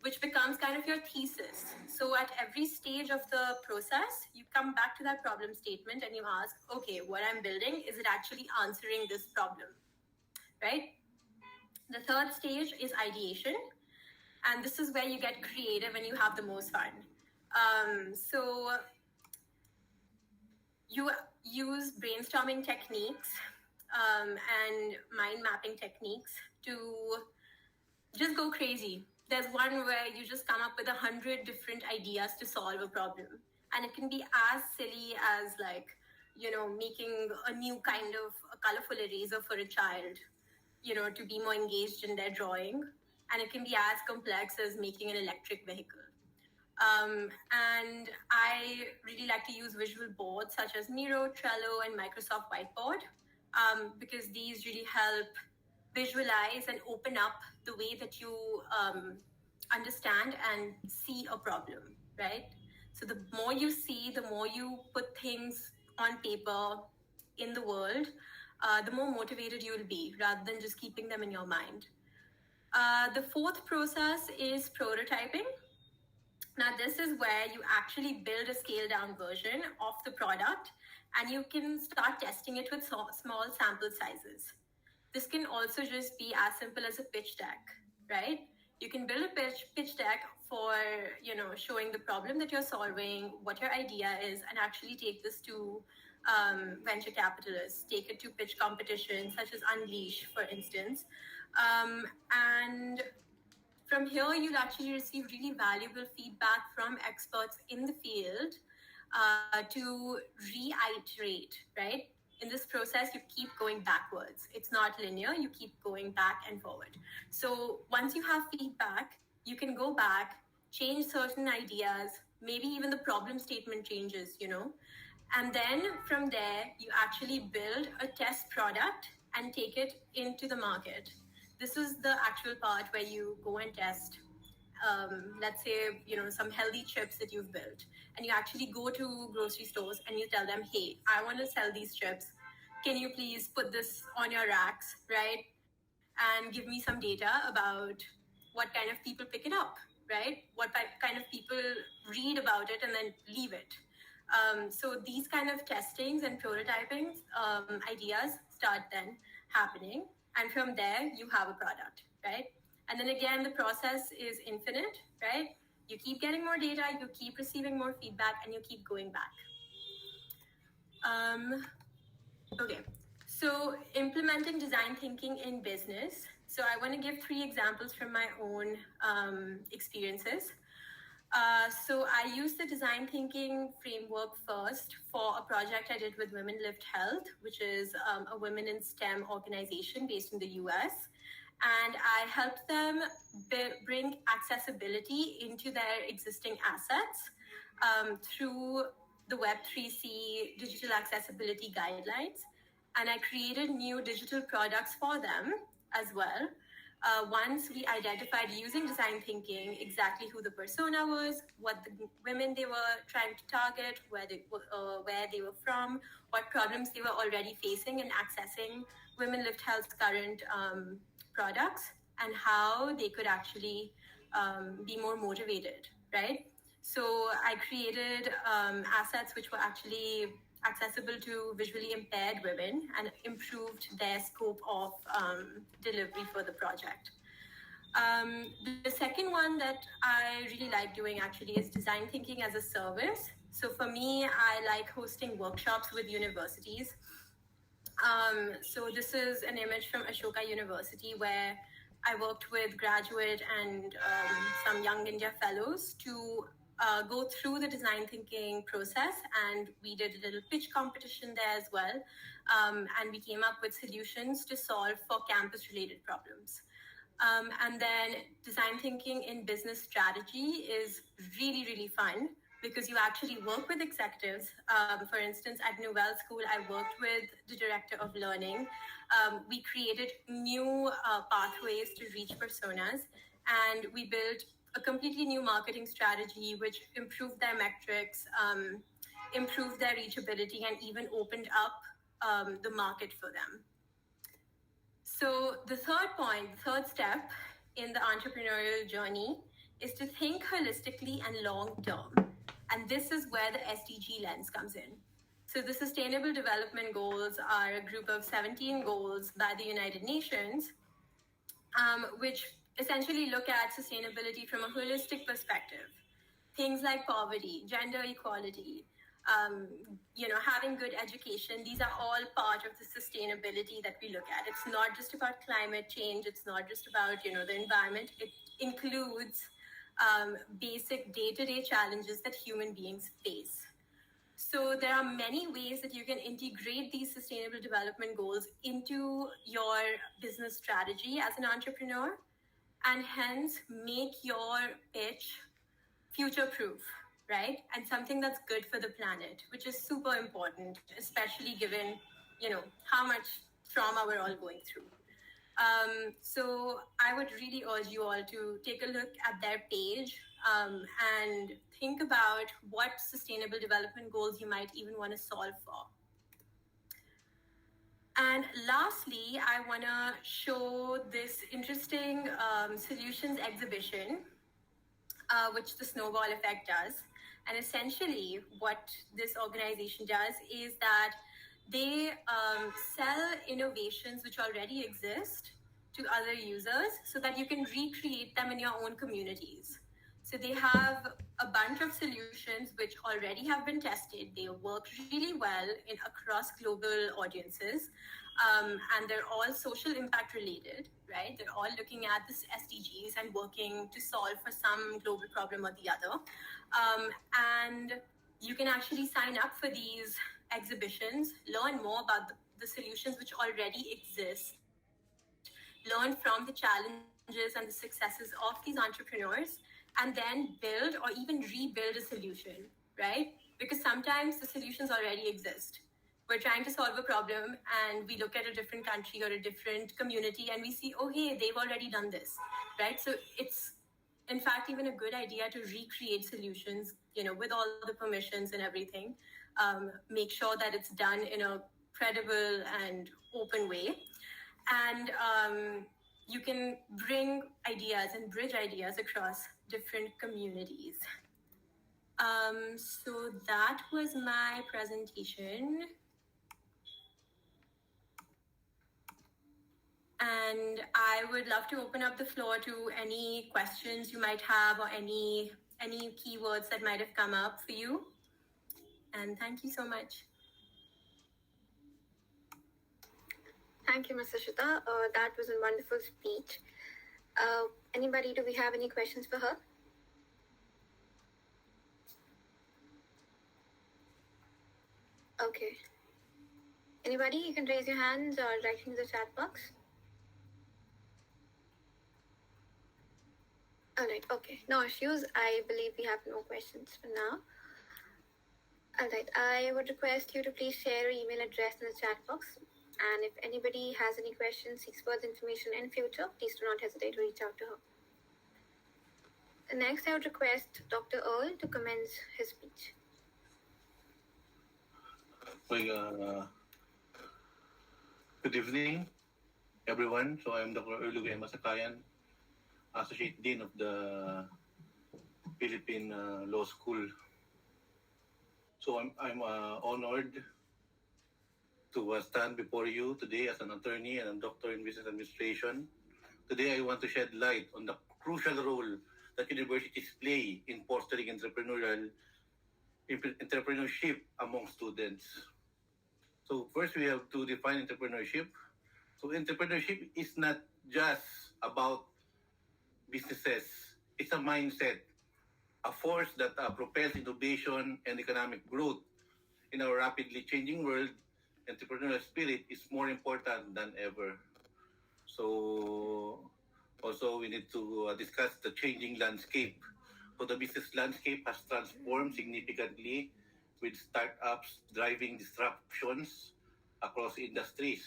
which becomes kind of your thesis. So at every stage of the process, you come back to that problem statement and you ask, okay, what I'm building, is it actually answering this problem, right? The third stage is ideation. And this is where you get creative and you have the most fun. So you use brainstorming techniques and mind mapping techniques to just go crazy. There's one where you just come up with 100 different ideas to solve a problem. And it can be as silly as making a new kind of a colorful eraser for a child, to be more engaged in their drawing. And it can be as complex as making an electric vehicle. And I really like to use visual boards such as Miro, Trello, and Microsoft Whiteboard, because these really help visualize and open up the way that you understand and see a problem, right? So the more you see, the more you put things on paper in the world, the more motivated you will be rather than just keeping them in your mind. The fourth process is prototyping. Now, this is where you actually build a scaled down version of the product and you can start testing it with small sample sizes. This can also just be as simple as a pitch deck, right? You can build a pitch deck for, showing the problem that you're solving, what your idea is, and actually take this to venture capitalists, take it to pitch competitions such as Unleash, for instance. And from here, you'll actually receive really valuable feedback from experts in the field to reiterate, right? In this process, you keep going backwards. It's not linear. You keep going back and forward. So once you have feedback, you can go back, change certain ideas, maybe even the problem statement changes, And then from there, you actually build a test product and take it into the market. This is the actual part where you go and test, let's say, some healthy chips that you've built. And you actually go to grocery stores and you tell them, hey, I want to sell these chips. Can you please put this on your racks, right? And give me some data about what kind of people pick it up, right? What kind of people read about it and then leave it. So these kind of testings and prototyping ideas start then happening. And from there, you have a product, right? And then again, the process is infinite, right? You keep getting more data, you keep receiving more feedback, and you keep going back. Okay, so implementing design thinking in business. So I want to give 3 examples from my own experiences. So I used the design thinking framework first for a project I did with Women Lift Health, which is a women in STEM organization based in the US. And I helped them bring accessibility into their existing assets through the Web3C digital accessibility guidelines. And I created new digital products for them as well. Once we identified using design thinking exactly who the persona was, what the women they were trying to target, where they were from, what problems they were already facing in accessing Women Lift Health's current products, and how they could actually be more motivated, right? So I created assets which were actually accessible to visually impaired women and improved their scope of delivery for the project. The second one that I really like doing actually is design thinking as a service. So for me, I like hosting workshops with universities. So this is an image from Ashoka University where I worked with graduate and some Young India fellows to go through the design thinking process, and we did a little pitch competition there as well, and we came up with solutions to solve for campus related problems. And then design thinking in business strategy is really, really fun because you actually work with executives. For instance, at Novell School, I worked with the director of learning. We created new pathways to reach personas, and we built a completely new marketing strategy which improved their metrics, improved their reachability, and even opened up the market for them. So the third step in the entrepreneurial journey is to think holistically and long term. And this is where the SDG lens comes in. So the Sustainable Development Goals are a group of 17 goals by the United Nations, which essentially look at sustainability from a holistic perspective. Things like poverty, gender equality, having good education, these are all part of the sustainability that we look at. It's not just about climate change. It's not just about, the environment. It includes basic day-to-day challenges that human beings face. So there are many ways that you can integrate these sustainable development goals into your business strategy as an entrepreneur, and hence make your pitch future-proof, right? And something that's good for the planet, which is super important, especially given, how much trauma we're all going through. So I would really urge you all to take a look at their page and think about what sustainable development goals you might even want to solve for. And lastly, I want to show this interesting solutions exhibition, which the snowball effect does. And essentially what this organization does is that they sell innovations which already exist to other users so that you can recreate them in your own communities. So they have a bunch of solutions which already have been tested. They work really well across global audiences. And they're all social impact related, right? They're all looking at the SDGs and working to solve for some global problem or the other. And you can actually sign up for these exhibitions, learn more about the solutions which already exist, learn from the challenges and the successes of these entrepreneurs, and then build or even rebuild a solution, right? Because sometimes the solutions already exist. We're trying to solve a problem and we look at a different country or a different community and we see, oh, hey, they've already done this, right? So it's, in fact, even a good idea to recreate solutions, with all the permissions and everything. Make sure that it's done in a credible and open way. And you can bring ideas and bridge ideas across different communities. So that was my presentation. And I would love to open up the floor to any questions you might have or any keywords that might have come up for you. And thank you so much. Thank you, Mr. Shita. That was a wonderful speech. Anybody, do we have any questions for her? Okay. Anybody, you can raise your hands or write in the chat box. All right, okay. No issues. I believe we have no questions for now. All right, I would request you to please share your email address in the chat box. And if anybody has any questions, seeks further information in future, please do not hesitate to reach out to her. Next, I would request Dr. Earl to commence his speech. Well, good evening, everyone. So I'm Dr. Earl Masakayan, Associate Dean of the Philippine Law School. So I'm honored to stand before you today as an attorney and a doctor in business administration. Today, I want to shed light on the crucial role that universities play in fostering entrepreneurship among students. So first, we have to define entrepreneurship. So entrepreneurship is not just about businesses. It's a mindset, a force that propels innovation and economic growth. In our rapidly changing world, entrepreneurial spirit is more important than ever. So also we need to discuss the changing landscape. So the business landscape has transformed significantly with startups driving disruptions across industries.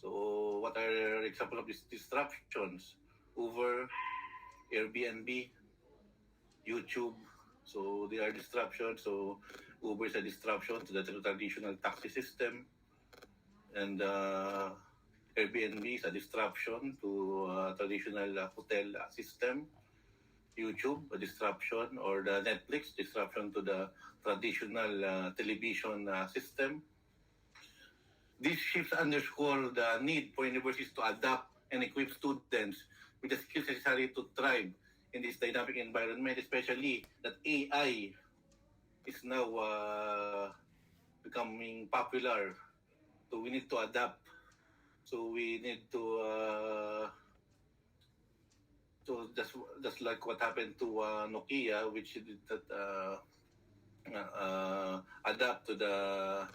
So what are examples of these disruptions? Uber, Airbnb, YouTube. So they are disruptions. So Uber is a disruption to the traditional taxi system, and Airbnb is a disruption to traditional hotel system. YouTube, a disruption, or the Netflix, disruption to the traditional television system. These shifts underscore the need for universities to adapt and equip students with the skills necessary to thrive in this dynamic environment, especially that AI is now becoming popular. So we need to adapt. So we need to so that's like what happened to Nokia, which did that adapt to the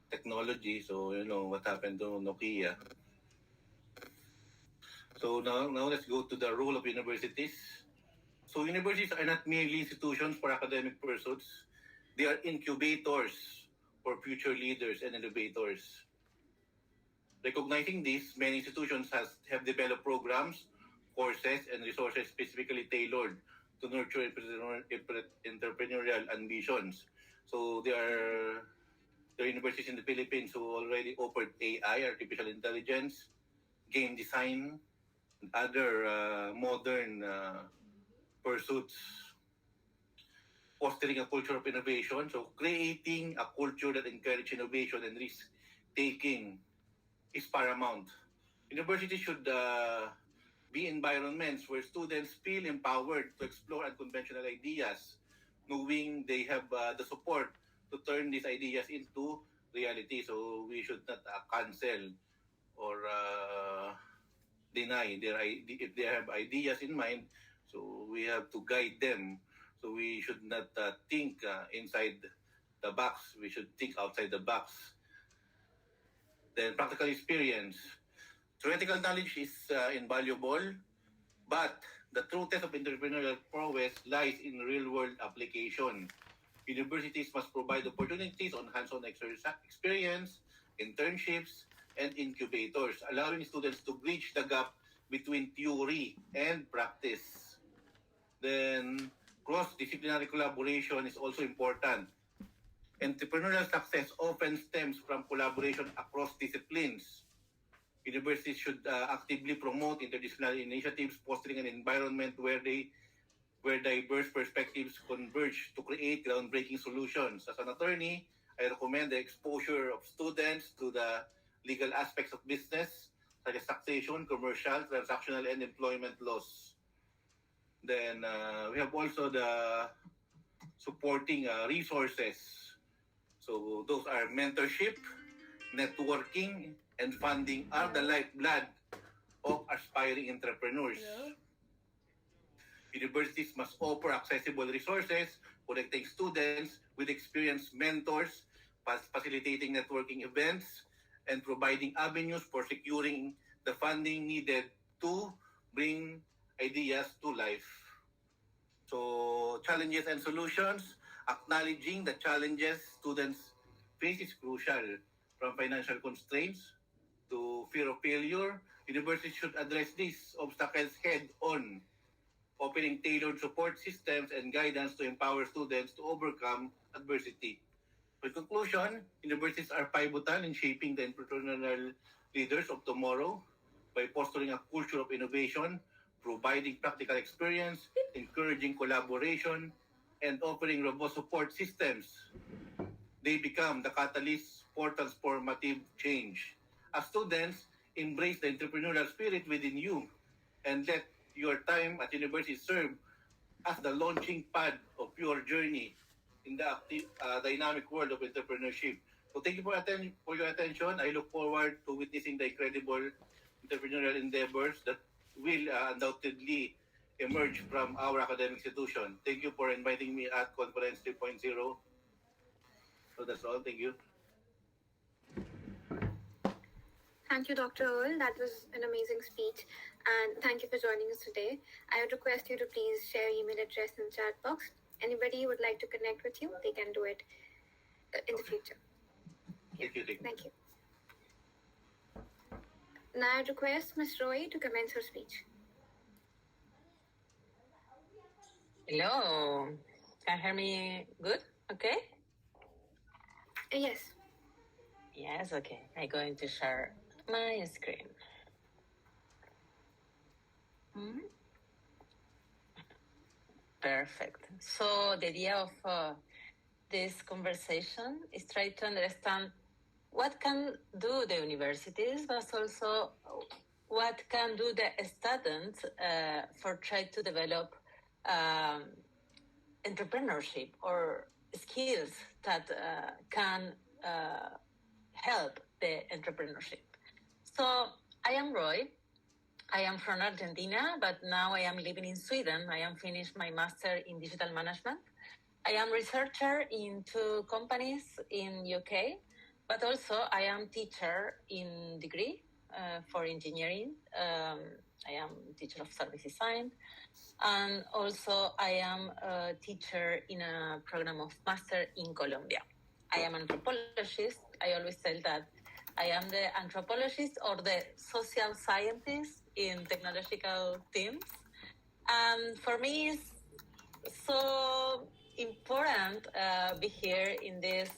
technology. So you know what happened to Nokia. So now let's go to the role of universities. So universities are not merely institutions for academic pursuits; they are incubators for future leaders and innovators. Recognizing this, many institutions have developed programs, courses, and resources specifically tailored to nurture entrepreneurial ambitions. So there are universities in the Philippines who already offered AI, artificial intelligence, game design, and other modern pursuits, fostering a culture of innovation. So creating a culture that encourages innovation and risk taking is paramount. Universities should be environments where students feel empowered to explore unconventional ideas, knowing they have the support to turn these ideas into reality. So we should not cancel or deny if they have ideas in mind. So we have to guide them. So we should not think inside the box. We should think outside the box. Then practical experience. Theoretical knowledge is invaluable, but the true test of entrepreneurial prowess lies in real-world application. Universities must provide opportunities on hands-on experience, internships, and incubators, allowing students to bridge the gap between theory and practice. Then, cross-disciplinary collaboration is also important. Entrepreneurial success often stems from collaboration across disciplines. Universities should actively promote interdisciplinary initiatives, fostering an environment where diverse perspectives converge to create groundbreaking solutions. As an attorney, I recommend the exposure of students to the legal aspects of business, such as taxation, commercial, transactional, and employment laws. Then we have also the supporting resources. So those are mentorship, networking, and funding are the lifeblood of aspiring entrepreneurs. Universities must offer accessible resources, connecting students with experienced mentors, facilitating networking events, and providing avenues for securing the funding needed to bring ideas to life. So, challenges and solutions. Acknowledging the challenges students face is crucial, from financial constraints to fear of failure. Universities should address these obstacles head on, offering tailored support systems and guidance to empower students to overcome adversity. In conclusion, universities are pivotal in shaping the entrepreneurial leaders of tomorrow by fostering a culture of innovation, providing practical experience, encouraging collaboration, and offering robust support systems. They become the catalyst for transformative change. As students, embrace the entrepreneurial spirit within you and let your time at university serve as the launching pad of your journey in the dynamic world of entrepreneurship. So thank you for your attention. I look forward to witnessing the incredible entrepreneurial endeavors that will undoubtedly emerge from our academic institution. Thank you for inviting me at Conference 3.0. So that's all. Thank you. Thank you, Dr. Earl. That was an amazing speech. And thank you for joining us today. I would request you to please share your email address in the chat box. Anybody who would like to connect with you, they can do it in the future. Thank you. Thank you. Now I would request Ms. Roy to commence her speech. Hello. Can you hear me good? Okay? Yes. Yes, okay. I'm going to share my screen. Perfect. So the idea of this conversation is try to understand what can do the universities, but also what can do the students for try to develop entrepreneurship or skills that can help the entrepreneurship. So I am Roy. I am from Argentina, but now I am living in Sweden. I am finished my master in digital management. I am researcher in 2 companies in UK, but also I am teacher in degree for engineering. I am teacher of service design. And also I am a teacher in a program of master in Colombia. I am an anthropologist. I always tell that I am the anthropologist or the social scientist in technological teams. And for me, it's so important be here in this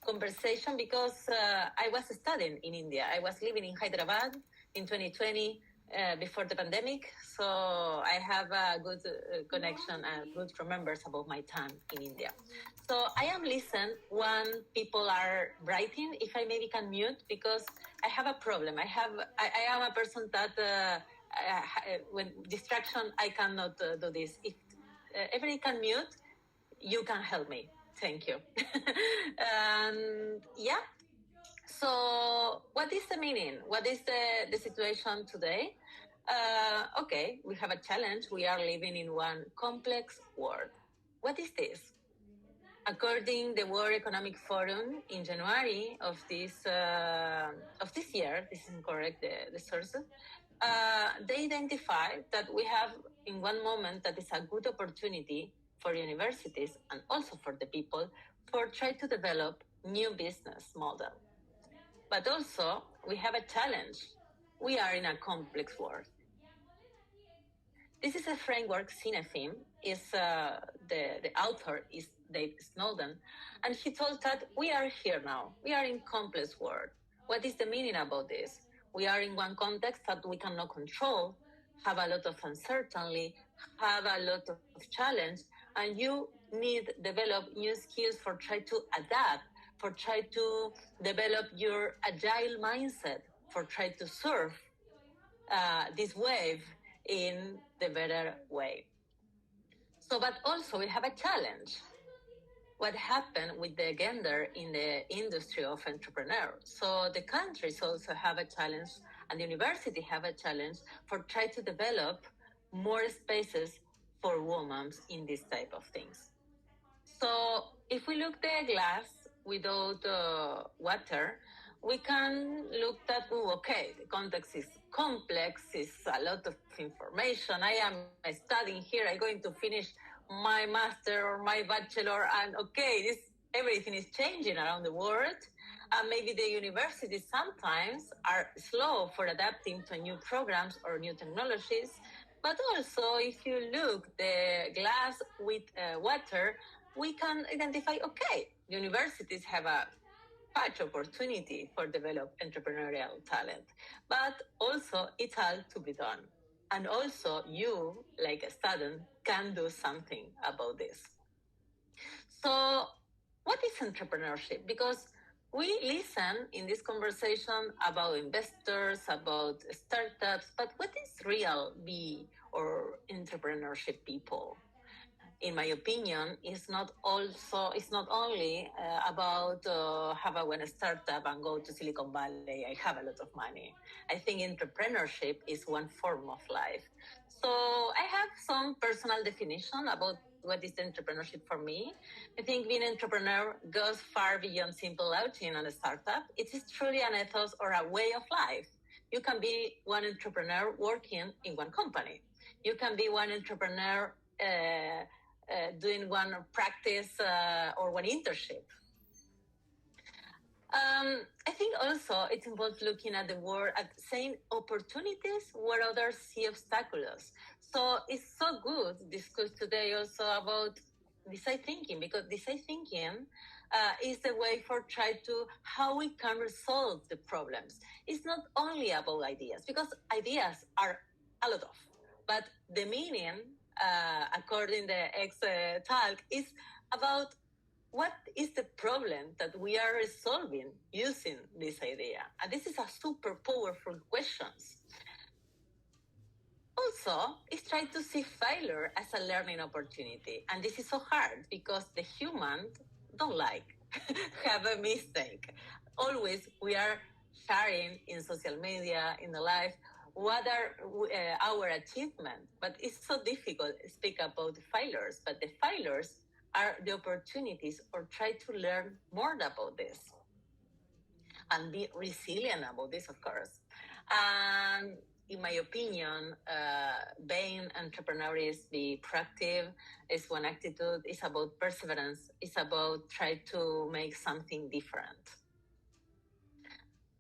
conversation because I was studying in India. I was living in Hyderabad in 2020 before the pandemic. So I have a good connection and good remembers about my time in India. So I am listening when people are writing. If I maybe can mute because I have a problem. I am a person that when distraction, I cannot do this. If everybody can mute, you can help me. Thank you. And yeah. So what is the meaning? What is the situation today? Okay, we have a challenge. We are living in one complex world. What is this? According to the World Economic Forum in January of this year, this is incorrect, the sources, they identified that we have in one moment that is a good opportunity for universities and also for the people for try to develop new business model. But also we have a challenge. We are in a complex world. This is a framework, Cinefim, is the author is Dave Snowden, and he told that we are here now. We are in complex world. What is the meaning about this? We are in one context that we cannot control, have a lot of uncertainty, have a lot of challenge, and you need develop new skills for try to adapt, for try to develop your agile mindset, for try to surf this wave in the better way. So, but also we have a challenge. what happened with the gender in the industry of entrepreneur. So the countries also have a challenge, and the university have a challenge for trying to develop more spaces for women in this type of things. So if we look the glass without water, we can look that, okay, the context is complex, it's a lot of information. I am studying here, I'm going to finish my master or my bachelor, and okay, everything is changing around the world. And maybe the universities sometimes are slow for adapting to new programs or new technologies. But also, if you look the glass with water, we can identify, okay, universities have a huge opportunity for develop entrepreneurial talent, but also it's all to be done. And also you, like a student, can do something about this. So what is entrepreneurship? Because we listen in this conversation about investors, about startups, but what is real or entrepreneurship people? In my opinion, it's not only about have a startup and go to Silicon Valley. I have a lot of money. I think entrepreneurship is one form of life. So I have some personal definition about what is entrepreneurship for me. I think being an entrepreneur goes far beyond simple launching on a startup. It is truly an ethos or a way of life. You can be one entrepreneur working in one company. You can be one entrepreneur doing one practice or one internship. I think also it involves looking at the world, at saying opportunities where others see obstacles. So it's so good to discuss today also about design thinking, because design thinking is the way for try to how we can resolve the problems. It's not only about ideas, because ideas are a lot of, but the meaning, according to the X talk, is about what is the problem that we are resolving using this idea? And this is a super powerful question. Also, it's trying to see failure as a learning opportunity. And this is so hard because the humans don't like have a mistake. Always we are sharing in social media, in the life, what are our achievements. But it's so difficult to speak about the failures. But the failures are the opportunities, or try to learn more about this and be resilient about this, of course. And in my opinion, being entrepreneur is be proactive, is one attitude, it's about perseverance, it's about try to make something different.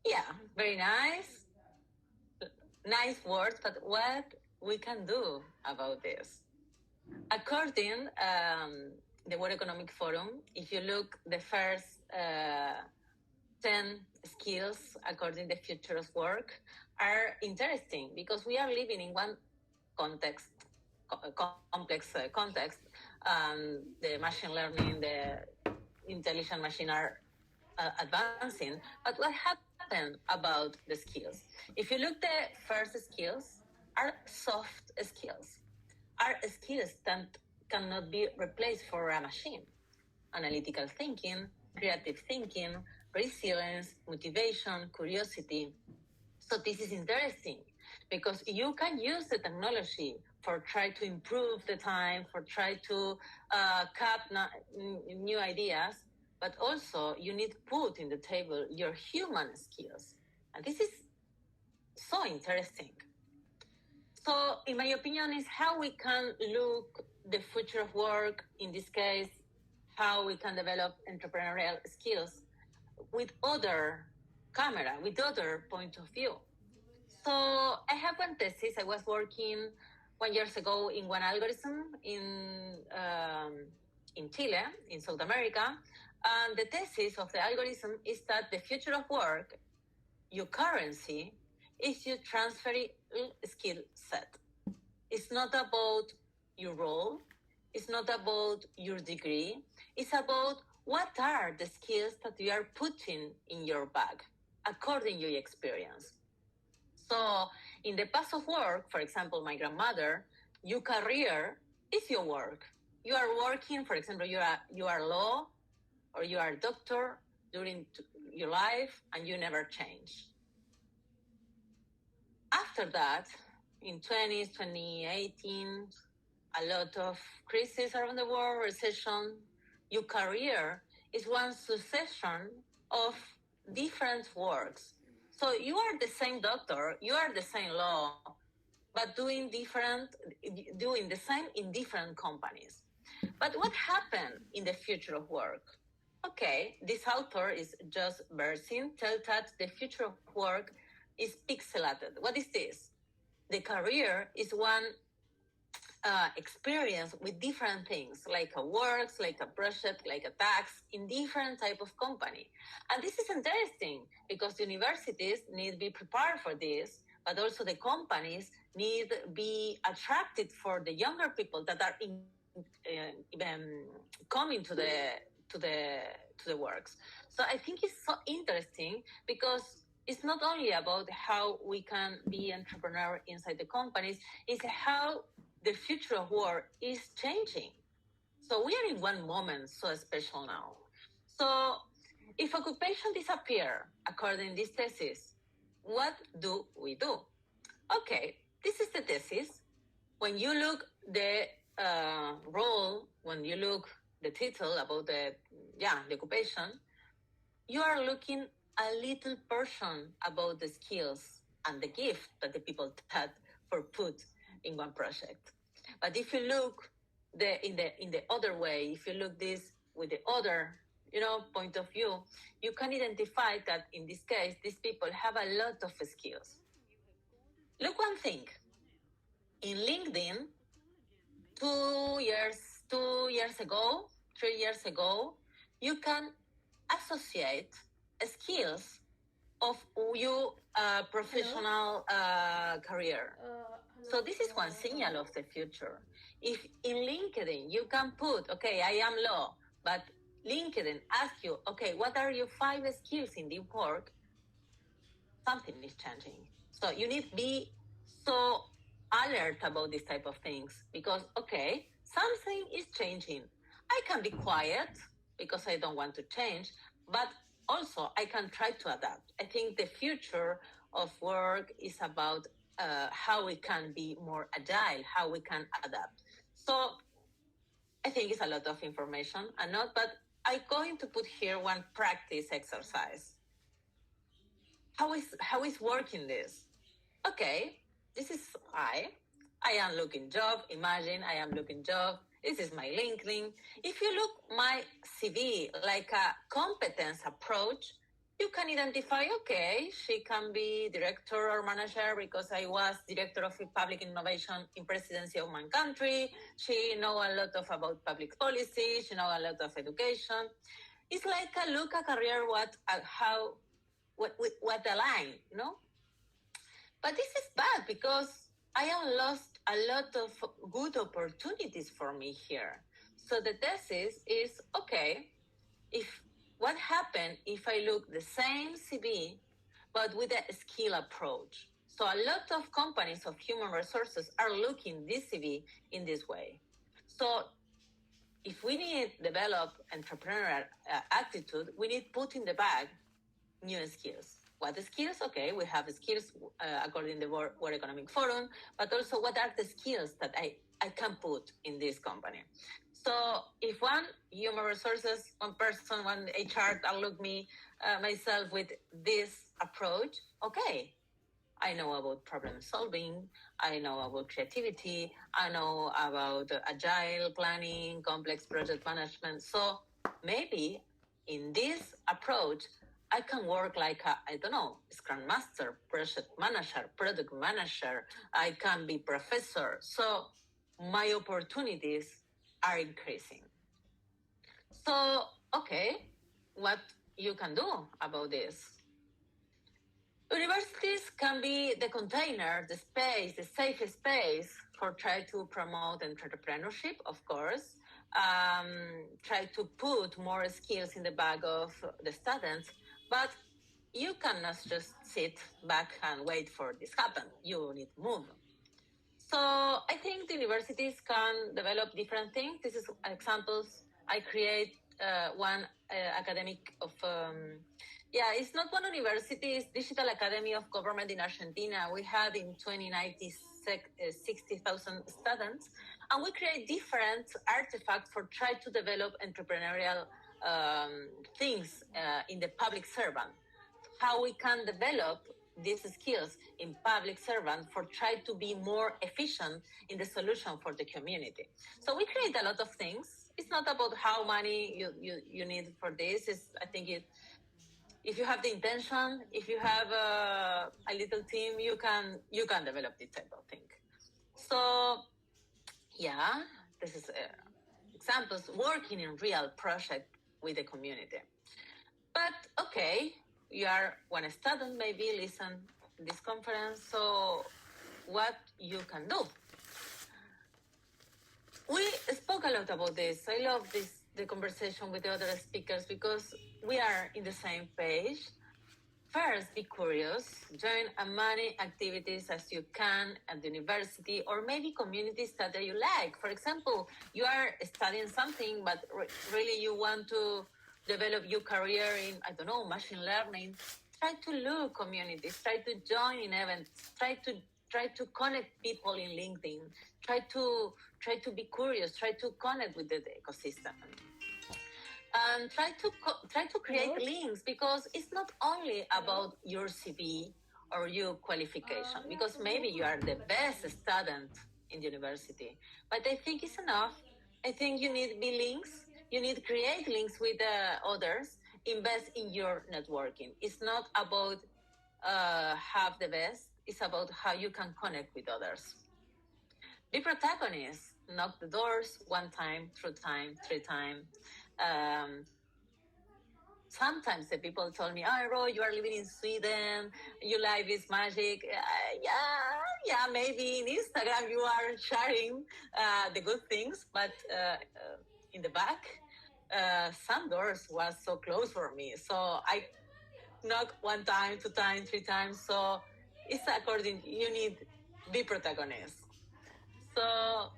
Yeah, very nice. Nice words, but what we can do about this? According the World Economic Forum, if you look the first 10 skills according to the future of work are interesting, because we are living in one context, complex context. The machine learning, the intelligent machine are advancing. But what happened about the skills? If you look the first skills are soft skills, are skills that cannot be replaced for a machine. Analytical thinking, creative thinking, resilience, motivation, curiosity. So this is interesting because you can use the technology for try to improve the time, for try to cap new ideas, but also you need to put in the table your human skills. And this is so interesting. So in my opinion, is how we can look the future of work, in this case, how we can develop entrepreneurial skills with other camera, with other point of view. So I have one thesis. I was working 1 year ago in one algorithm in Chile, in South America. And the thesis of the algorithm is that the future of work, your currency, is your transfer skill set. It's not about your role. It's not about your degree. It's about what are the skills that you are putting in your bag according to your experience. So in the past of work, for example, my grandmother, your career is your work. you are working, for example, you are law or you are a doctor during your life and you never change. After that, in 2018, a lot of crises around the world, recession, your career is one succession of different works. So you are the same doctor, you are the same law, but doing the same in different companies. But what happened in the future of work? Okay, this author is Josh Bersin tells that the future of work is pixelated. What is this? The career is one experience with different things, like a works, like a project, like a tax, in different type of company. And this is interesting because universities need to be prepared for this, but also the companies need to be attracted for the younger people that are coming to the works. So I think it's so interesting because it's not only about how we can be entrepreneur inside the companies, it's how the future of work is changing. So we are in one moment so special now. So if occupation disappear, according to this thesis, what do we do? Okay, this is the thesis. When you look the role, when you look the title about the occupation, you are looking a little portion about the skills and the gift that the people had for put in one project. But if you look in the other way, if you look this with the other point of view, you can identify that in this case, these people have a lot of skills. Look one thing. In LinkedIn, 3 years ago, you can associate skills of your professional career. So this is one signal of the future. If in LinkedIn you can put, okay, I am law, but LinkedIn asks you, okay, what are your 5 skills in the work? Something is changing. So you need to be so alert about this type of things because, okay, something is changing. I can be quiet because I don't want to change, but also I can try to adapt. I think the future of work is about how we can be more agile, how we can adapt. So I think it's a lot of information, but I'm going to put here one practice exercise. How is working this? Okay, this is I am looking job. Imagine I am looking job. This is my LinkedIn. If you look my CV like a competence approach, you can identify, okay, she can be director or manager because I was director of public innovation in presidency of my country. She know a lot about public policy. She know a lot of education. It's like a career what align, But this is bad because I have lost a lot of good opportunities for me here. So the thesis is, okay, what happened if I look the same CV, but with a skill approach? So a lot of companies of human resources are looking this CV in this way. So if we need to develop entrepreneurial attitude, we need to put in the bag new skills. What skills? Okay, we have skills according to the World Economic Forum, but also what are the skills that I can put in this company? So if one human resources, one person, one HR look me, myself with this approach, okay, I know about problem solving, I know about creativity, I know about agile planning, complex project management. So maybe in this approach, I can work like Scrum Master, project manager, product manager. I can be professor. So my opportunities are increasing. So, okay, what you can do about this? Universities can be the container, the space, the safe space for try to promote entrepreneurship, of course. Try to put more skills in the bag of the students, but you cannot just sit back and wait for this happen. You need to move. So I think the universities can develop different things. This is examples. I create one academic of, it's not one university, it's Digital Academy of Government in Argentina. We had in 2019 60,000 students, and we create different artifacts for try to develop entrepreneurial things in the public servant. How we can develop these skills in public servant for try to be more efficient in the solution for the community. So we create a lot of things. It's not about how money you need for this. I think if you have the intention, if you have a little team, you can develop this type of thing. So yeah, this is examples working in real project with the community. But okay, you are one student, maybe listen to this conference. So what you can do? We spoke a lot about this. I love the conversation with the other speakers because we are in the same page. First, be curious. Join as many activities as you can at the university or maybe communities that you like. For example, you are studying something, but really you want to develop your career in, I don't know, machine learning. Try to look communities. Try to join in events. Try to connect people in LinkedIn. Try to be curious. Try to connect with the ecosystem. And try to create links because it's not only about your CV or your qualification, because maybe you are the best student in the university. But I think it's enough. I think you need be links. You need to create links with others. Invest in your networking. It's not about have the best. It's about how you can connect with others. Be protagonists. Knock the doors 1 time, 2 times, 3 times. Sometimes the people told me, "Oh, Roy, you are living in Sweden. Your life is magic." Yeah, maybe in Instagram you are sharing the good things, but in the back, some doors was so close for me. So I knock 1 time, 2 times, 3 times. So it's according. You need be protagonist. So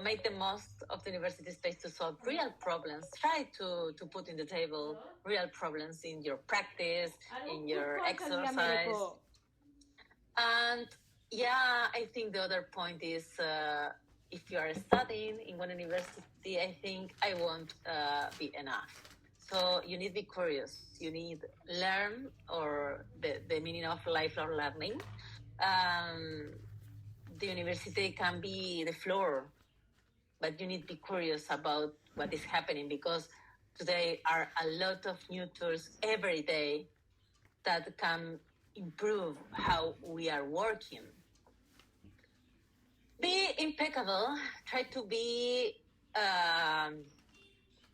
make the most of the university space to solve real problems. Try to put in the table real problems in your practice, in your exercise. And yeah, I think the other point is if you are studying in one university, I think I won't be enough. So you need to be curious. You need learn or the meaning of lifelong learning. The university can be the floor, but you need to be curious about what is happening because today are a lot of new tools every day that can improve how we are working. Be impeccable. Try to be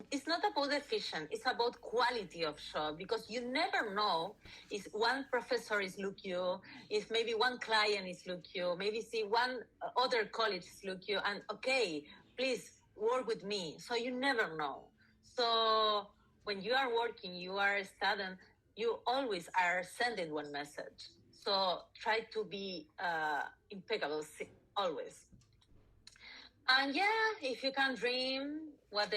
it's not about efficient, it's about quality of show because you never know if one professor is look you, if maybe one client is look you, maybe see one other college is look you and okay, please work with me. So you never know. So when you are working, you are a student, you always are sending one message. So try to be impeccable always. And yeah, if you can dream what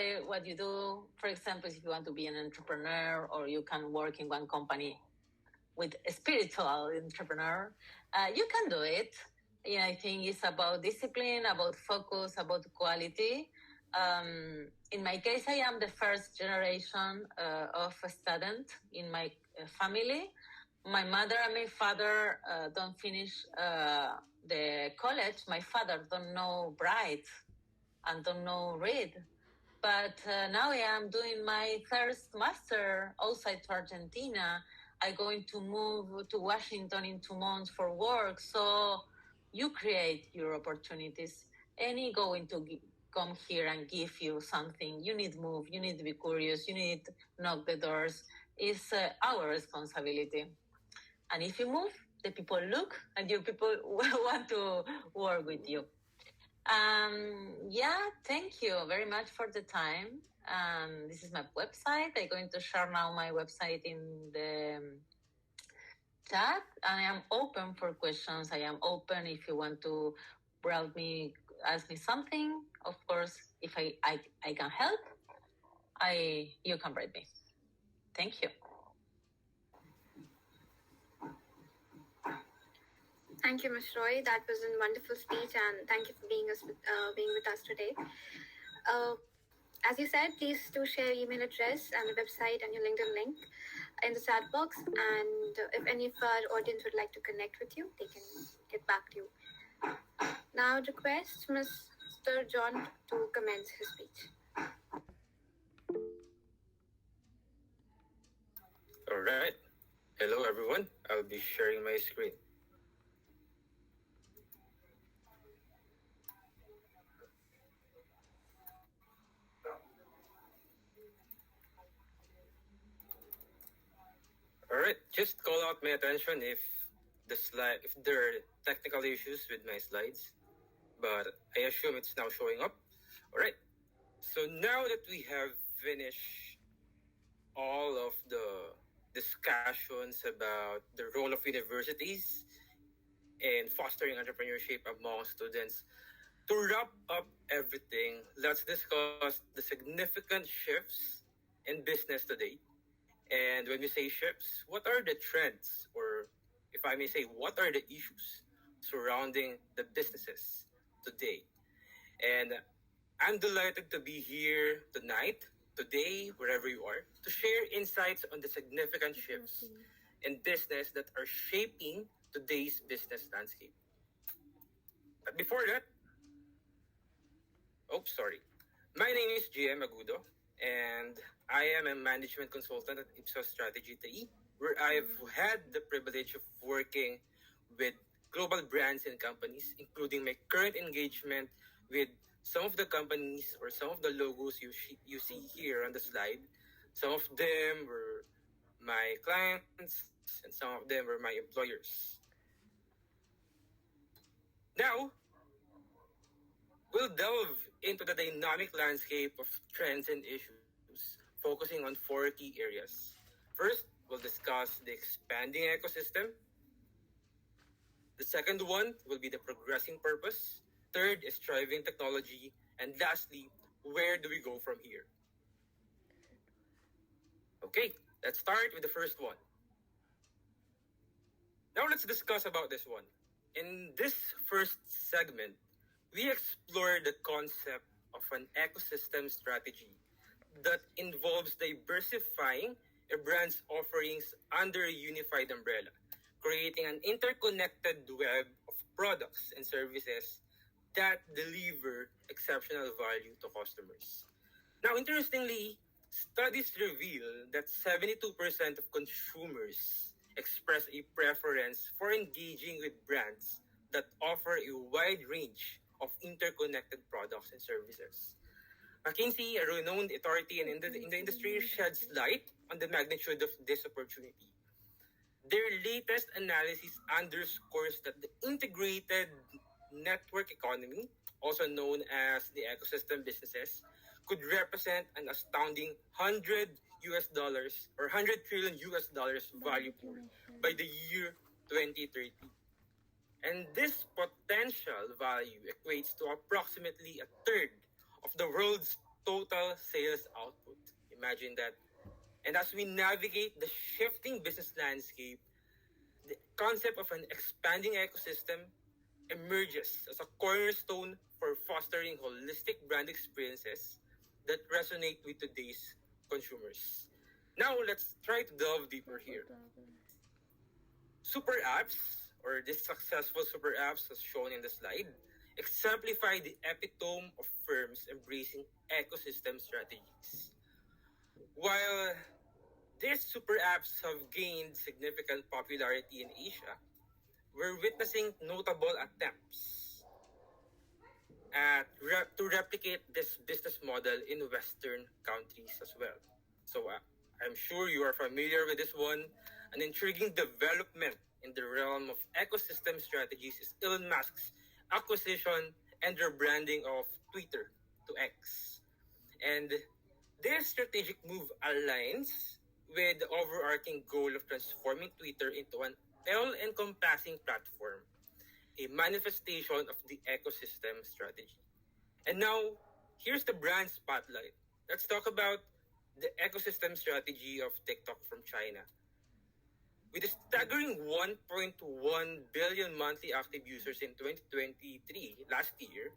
you do, for example, if you want to be an entrepreneur or you can work in one company with a spiritual entrepreneur, you can do it. Yeah, I think it's about discipline, about focus, about quality. In my case, I am the first generation of a student in my family. My mother and my father don't finish the college. My father don't know write and don't know read. But now I am doing my first master outside to Argentina. I'm going to move to Washington in 2 months for work. So you create your opportunities. Any going to come here and give you something. You need to move. You need to be curious. You need to knock the doors. It's our responsibility. And if you move, the people look and your people want to work with you. Yeah, thank you very much for the time. This is my website. I'm going to share now my website in the chat. I am open for questions. I am open if you want to ask me something. Of course, if I can help, you can write me. Thank you. Thank you, Ms. Roy. That was a wonderful speech, and thank you for being with us today. As you said, please do share your email address and the website and your LinkedIn link in the chat box. And if any of our audience would like to connect with you, they can get back to you. Now, I'd request Mr. John to commence his speech. All right. Hello, everyone. I'll be sharing my screen. All right. Just call out my attention if there are technical issues with my slides, but I assume it's now showing up. All right. So now that we have finished all of the discussions about the role of universities in fostering entrepreneurship among students, to wrap up everything, let's discuss the significant shifts in business today. And when we say shifts, what are the trends, or if I may say, what are the issues surrounding the businesses today? And I'm delighted to be here tonight, today, wherever you are, to share insights on the significant shifts in business that are shaping today's business landscape. But before that, my name is GM Agudo, and I am a management consultant at Ipsos Strategy TI, where I've had the privilege of working with global brands and companies, including my current engagement with some of the companies or some of the logos you see here on the slide. Some of them were my clients, and some of them were my employers. Now, we'll delve into the dynamic landscape of trends and issues, focusing on 4 key areas. First, we'll discuss the expanding ecosystem. The second one will be the progressing purpose. Third is driving technology. And lastly, where do we go from here? Okay, let's start with the first one. Now let's discuss about this one. In this first segment, we explore the concept of an ecosystem strategy that involves diversifying a brand's offerings under a unified umbrella, creating an interconnected web of products and services that deliver exceptional value to customers. Now, interestingly, studies reveal that 72% of consumers express a preference for engaging with brands that offer a wide range of interconnected products and services. McKinsey, a renowned authority in the industry, sheds light on the magnitude of this opportunity. Their latest analysis underscores that the integrated network economy, also known as the ecosystem businesses, could represent an astounding $100 trillion value pool by the year 2030. And this potential value equates to approximately a third of the world's total sales output. Imagine that. And as we navigate the shifting business landscape, the concept of an expanding ecosystem emerges as a cornerstone for fostering holistic brand experiences that resonate with today's consumers. Now, let's try to delve deeper here. Super apps, or these successful super apps as shown in the slide, exemplify the epitome of firms embracing ecosystem strategies. While these super apps have gained significant popularity in Asia, we're witnessing notable attempts to replicate this business model in Western countries as well. So I'm sure you are familiar with this one. An intriguing development in the realm of ecosystem strategies is Elon Musk's acquisition and rebranding of Twitter to X. And this strategic move aligns with the overarching goal of transforming Twitter into an all-encompassing platform a manifestation of the ecosystem strategy. And now, here's the brand spotlight. Let's talk about the ecosystem strategy of TikTok from China. With a staggering 1.1 billion monthly active users in 2023, last year,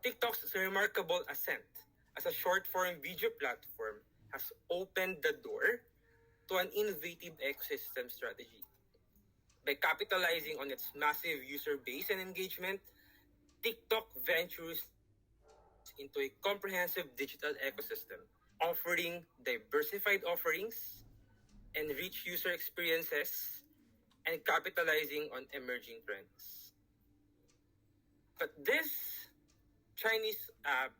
TikTok's remarkable ascent as a short-form video platform has opened the door to an innovative ecosystem strategy. By capitalizing on its massive user base and engagement, TikTok ventures into a comprehensive digital ecosystem, offering diversified offerings, enrich user experiences, and capitalizing on emerging trends. But this Chinese app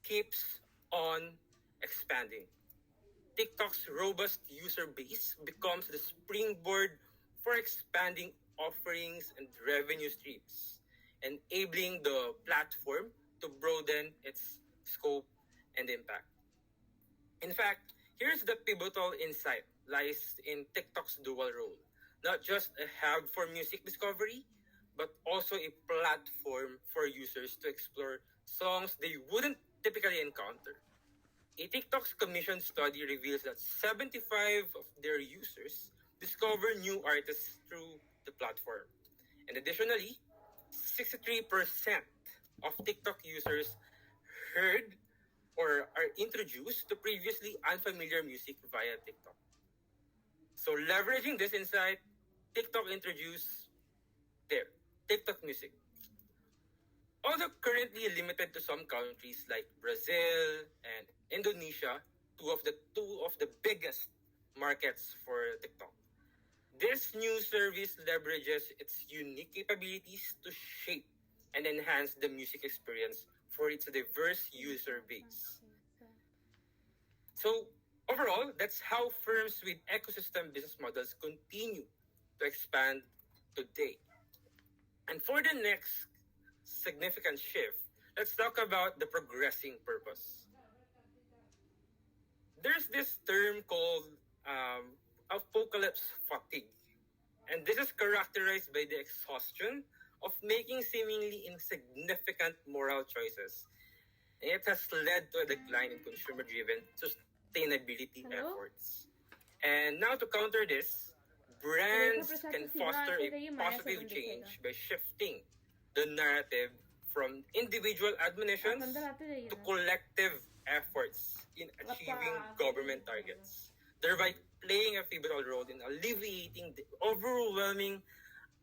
keeps on expanding. TikTok's robust user base becomes the springboard for expanding offerings and revenue streams, enabling the platform to broaden its scope and impact. In fact, here's the pivotal insight lies in TikTok's dual role. Not just a hub for music discovery, but also a platform for users to explore songs they wouldn't typically encounter. A TikTok's commission study reveals that 75 of their users discover new artists through the platform. And additionally, 63% of TikTok users heard or are introduced to previously unfamiliar music via TikTok. So leveraging this insight, TikTok introduced their TikTok Music. Although currently limited to some countries like Brazil and Indonesia, two of the biggest markets for TikTok. This new service leverages its unique capabilities to shape and enhance the music experience for its diverse user base. So overall, that's how firms with ecosystem business models continue to expand today. And for the next significant shift, let's talk about the progressing purpose. There's this term called apocalypse fatigue. And this is characterized by the exhaustion of making seemingly insignificant moral choices. And it has led to a decline in consumer-driven sustainability efforts. And now to counter this, brands can foster a positive change by shifting the narrative from individual admonitions to collective efforts in achieving government targets, thereby playing a pivotal role in alleviating the overwhelming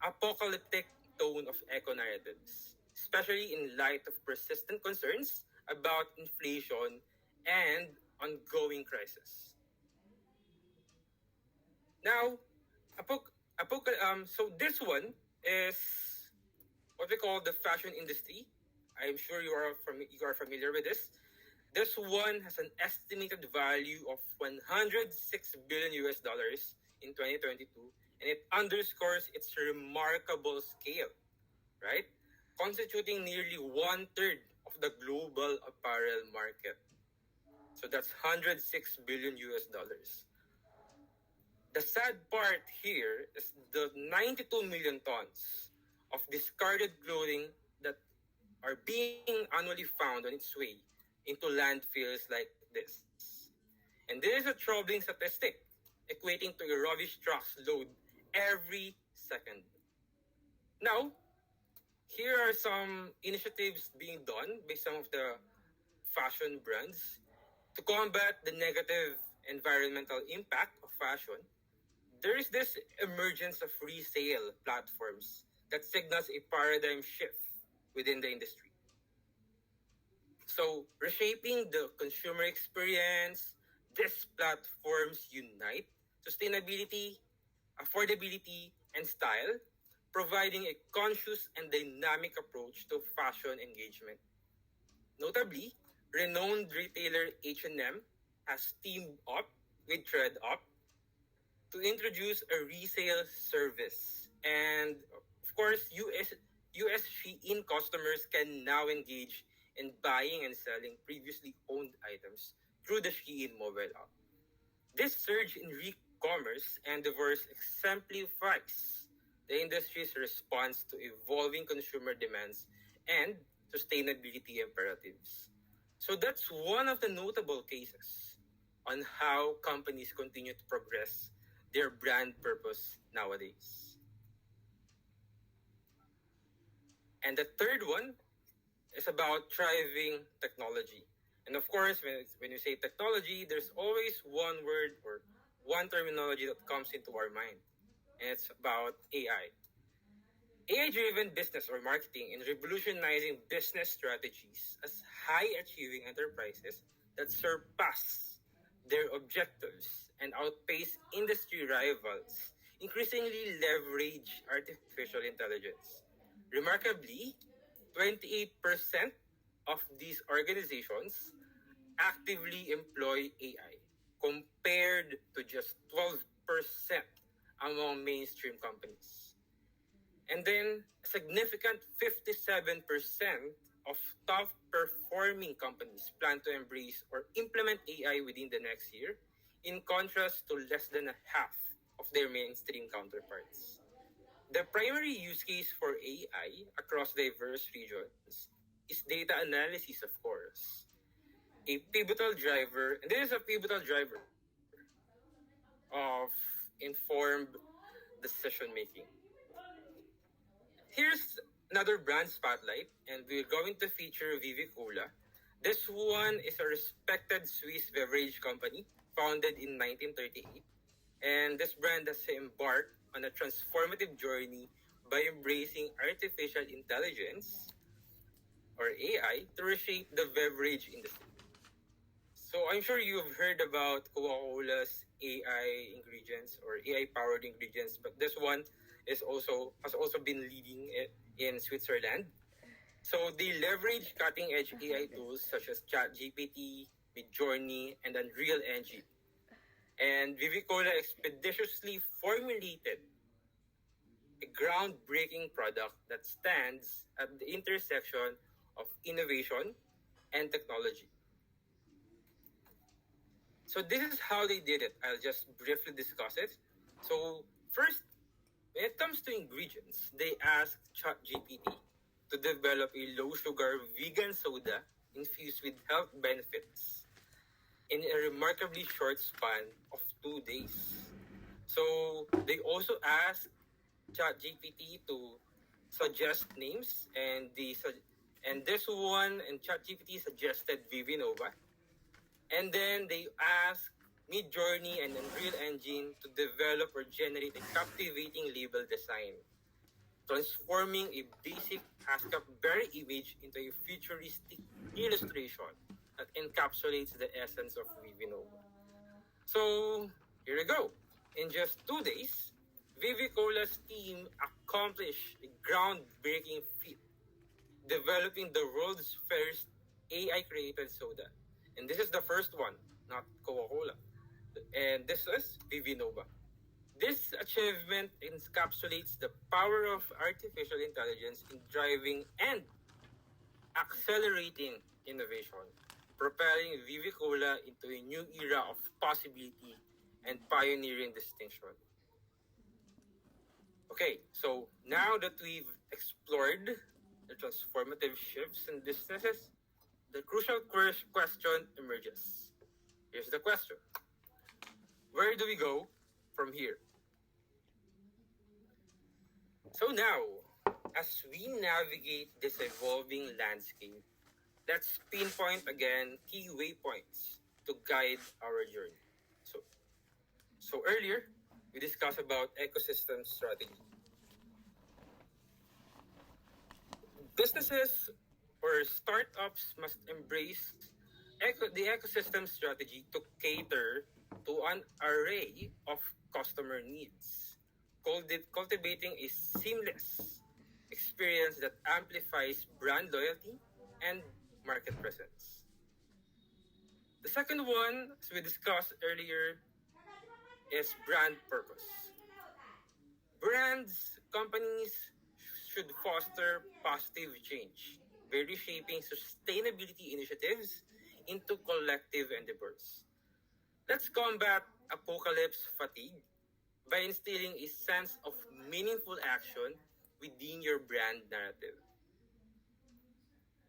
apocalyptic tone of eco-narratives, especially in light of persistent concerns about inflation and ongoing crisis. Now, so this one is what we call the fashion industry. I'm sure you are familiar with this. This one has an estimated value of 106 billion US dollars in 2022, and it underscores its remarkable scale, right? Constituting nearly one third of the global apparel market. So that's 106 billion US dollars. The sad part here is the 92 million tons of discarded clothing that are being annually found on its way into landfills like this. And this is a troubling statistic, equating to a rubbish truck's load every second. Now, here are some initiatives being done by some of the fashion brands to combat the negative environmental impact of fashion. There is this emergence of resale platforms that signals a paradigm shift within the industry. So, reshaping the consumer experience, these platforms unite sustainability, affordability, and style, providing a conscious and dynamic approach to fashion engagement. Notably, renowned retailer H&M has teamed up with ThreadUp to introduce a resale service. And of course, US Shein customers can now engage in buying and selling previously owned items through the Shein mobile app. This surge in e-commerce endeavors exemplifies the industry's response to evolving consumer demands and sustainability imperatives. So that's one of the notable cases on how companies continue to progress their brand purpose nowadays. And the third one is about thriving technology. And of course, when you say technology, there's always one word or one terminology that comes into our mind, and it's about AI. AI-driven business or marketing in revolutionizing business strategies as high-achieving enterprises that surpass their objectives and outpace industry rivals increasingly leverage artificial intelligence. Remarkably, 28% of these organizations actively employ AI compared to just 12% among mainstream companies. And then a significant 57% of top performing companies plan to embrace or implement AI within the next year, in contrast to less than a half of their mainstream counterparts. The primary use case for AI across diverse regions is data analysis, of course. A pivotal driver, and this is a pivotal driver of informed decision making. Here's another brand spotlight, and we're going to feature Vivi Cola. This one is a respected Swiss beverage company founded in 1938, and this brand has embarked on a transformative journey by embracing artificial intelligence or AI to reshape the beverage industry. So I'm sure you've heard about Coca-Cola's AI ingredients or AI-powered ingredients, but this one has also been leading it in Switzerland. So they leverage cutting-edge AI tools such as ChatGPT, Midjourney, and Unreal Engine. And Vivicola expeditiously formulated a groundbreaking product that stands at the intersection of innovation and technology. So this is how they did it. I'll just briefly discuss it. So first, when it comes to ingredients, they asked ChatGPT to develop a low-sugar vegan soda infused with health benefits in a remarkably short span of 2 days. So they also asked ChatGPT to suggest names, and this one and ChatGPT suggested Vivinova. And then they asked Midjourney and Unreal Engine to develop or generate a captivating label design, transforming a basic ASCII berry image into a futuristic illustration that encapsulates the essence of Vivinova. So here we go. In just 2 days, Vivicola's team accomplished a groundbreaking feat, developing the world's first AI-created soda. And this is the first one, not Coca-Cola. And this is Vivinova. This achievement encapsulates the power of artificial intelligence in driving and accelerating innovation, propelling Vivicola into a new era of possibility and pioneering distinction. Okay, so now that we've explored the transformative shifts in businesses, the crucial question emerges. Here's the question. Where do we go from here? So now, as we navigate this evolving landscape, let's pinpoint again key waypoints to guide our journey. So earlier, we discussed about ecosystem strategy. Businesses or startups must embrace the ecosystem strategy to cater to an array of customer needs, cultivating a seamless experience that amplifies brand loyalty and market presence. The second one, as we discussed earlier, is brand purpose. Brands, companies should foster positive change by reshaping sustainability initiatives into collective endeavors. Let's combat apocalypse fatigue by instilling a sense of meaningful action within your brand narrative.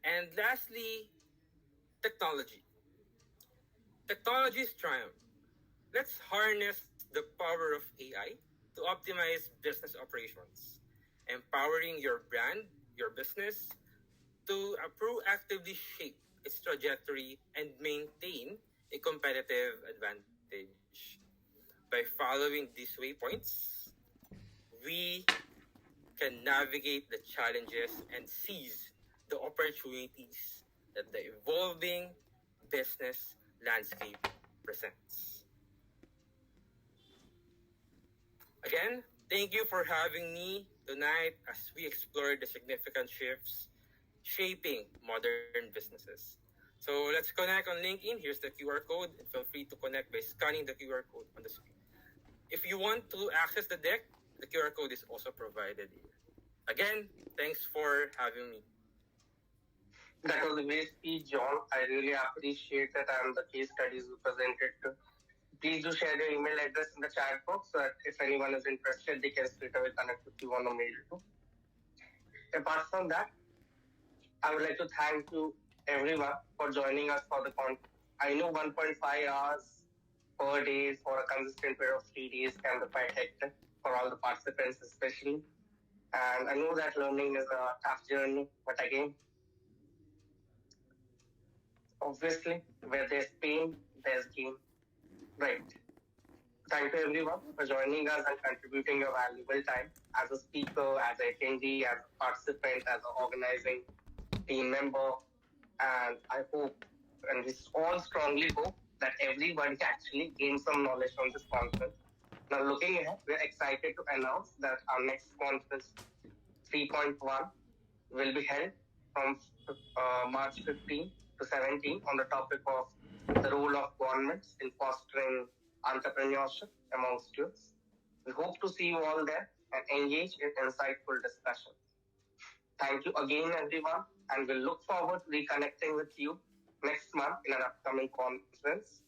And lastly, technology. Technology's triumph. Let's harness the power of AI to optimize business operations, empowering your brand, your business, to proactively shape its trajectory and maintain a competitive advantage. By following these waypoints, we can navigate the challenges and seize the opportunities that the evolving business landscape presents. Again, thank you for having me tonight as we explore the significant shifts shaping modern businesses. So let's connect on LinkedIn. Here's the QR code, and feel free to connect by scanning the QR code on the screen. If you want to access the deck, the QR code is also provided here. Again, thanks for having me. That was a great speech, John. I really appreciate it and the case studies you presented. Please do share your email address in the chat box so that if anyone is interested, they can straight away connect with you on the mail too. Apart from that, I would like to thank you everyone for joining us for the conference. I know 1.5 hours per day for a consistent period of 3 days can be quite hectic for all the participants especially. And I know that learning is a tough journey, but again, obviously, where there's pain, there's gain. Right. Thank you everyone for joining us and contributing your valuable time as a speaker, as an attendee, as a participant, as an organizing team member. And I hope, and we all strongly hope, that everybody actually gains some knowledge from this conference. Now, looking ahead, we're excited to announce that our next conference, 3.1, will be held from March 15 to 17 on the topic of the role of governments in fostering entrepreneurship among students. We hope to see you all there and engage in insightful discussion. Thank you again, everyone, and we'll look forward to reconnecting with you next month in an upcoming conference.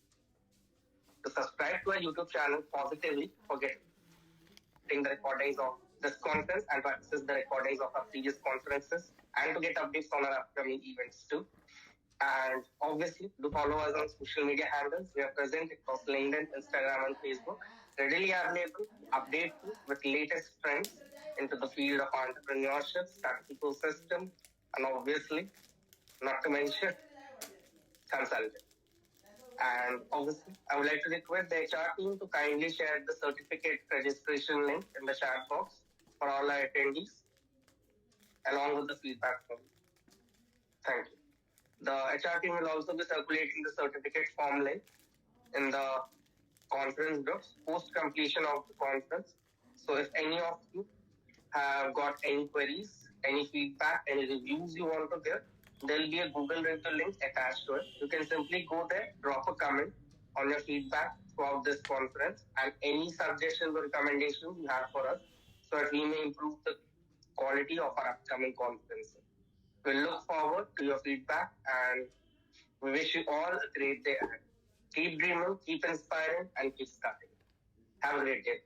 To subscribe to our YouTube channel positively for getting the recordings of this conference and to access the recordings of our previous conferences and to get updates on our upcoming events too. And obviously, do follow us on social media handles. We are present across LinkedIn, Instagram, and Facebook. Readily available, update you with latest trends into the field of entrepreneurship, startup ecosystem, and obviously, not to mention, consulting. And obviously, I would like to request the HR team to kindly share the certificate registration link in the chat box for all our attendees, along with the feedback form. Thank you. The HR team will also be circulating the certificate form link in the conference groups post completion of the conference. So if any of you have got any queries, any feedback, any reviews you want to give, there will be a Google review link attached to it. You can simply go there, drop a comment on your feedback throughout this conference and any suggestions or recommendations you have for us so that we may improve the quality of our upcoming conferences. We look forward to your feedback and we wish you all a great day ahead. Keep dreaming, keep inspiring, and keep starting. Have a great day.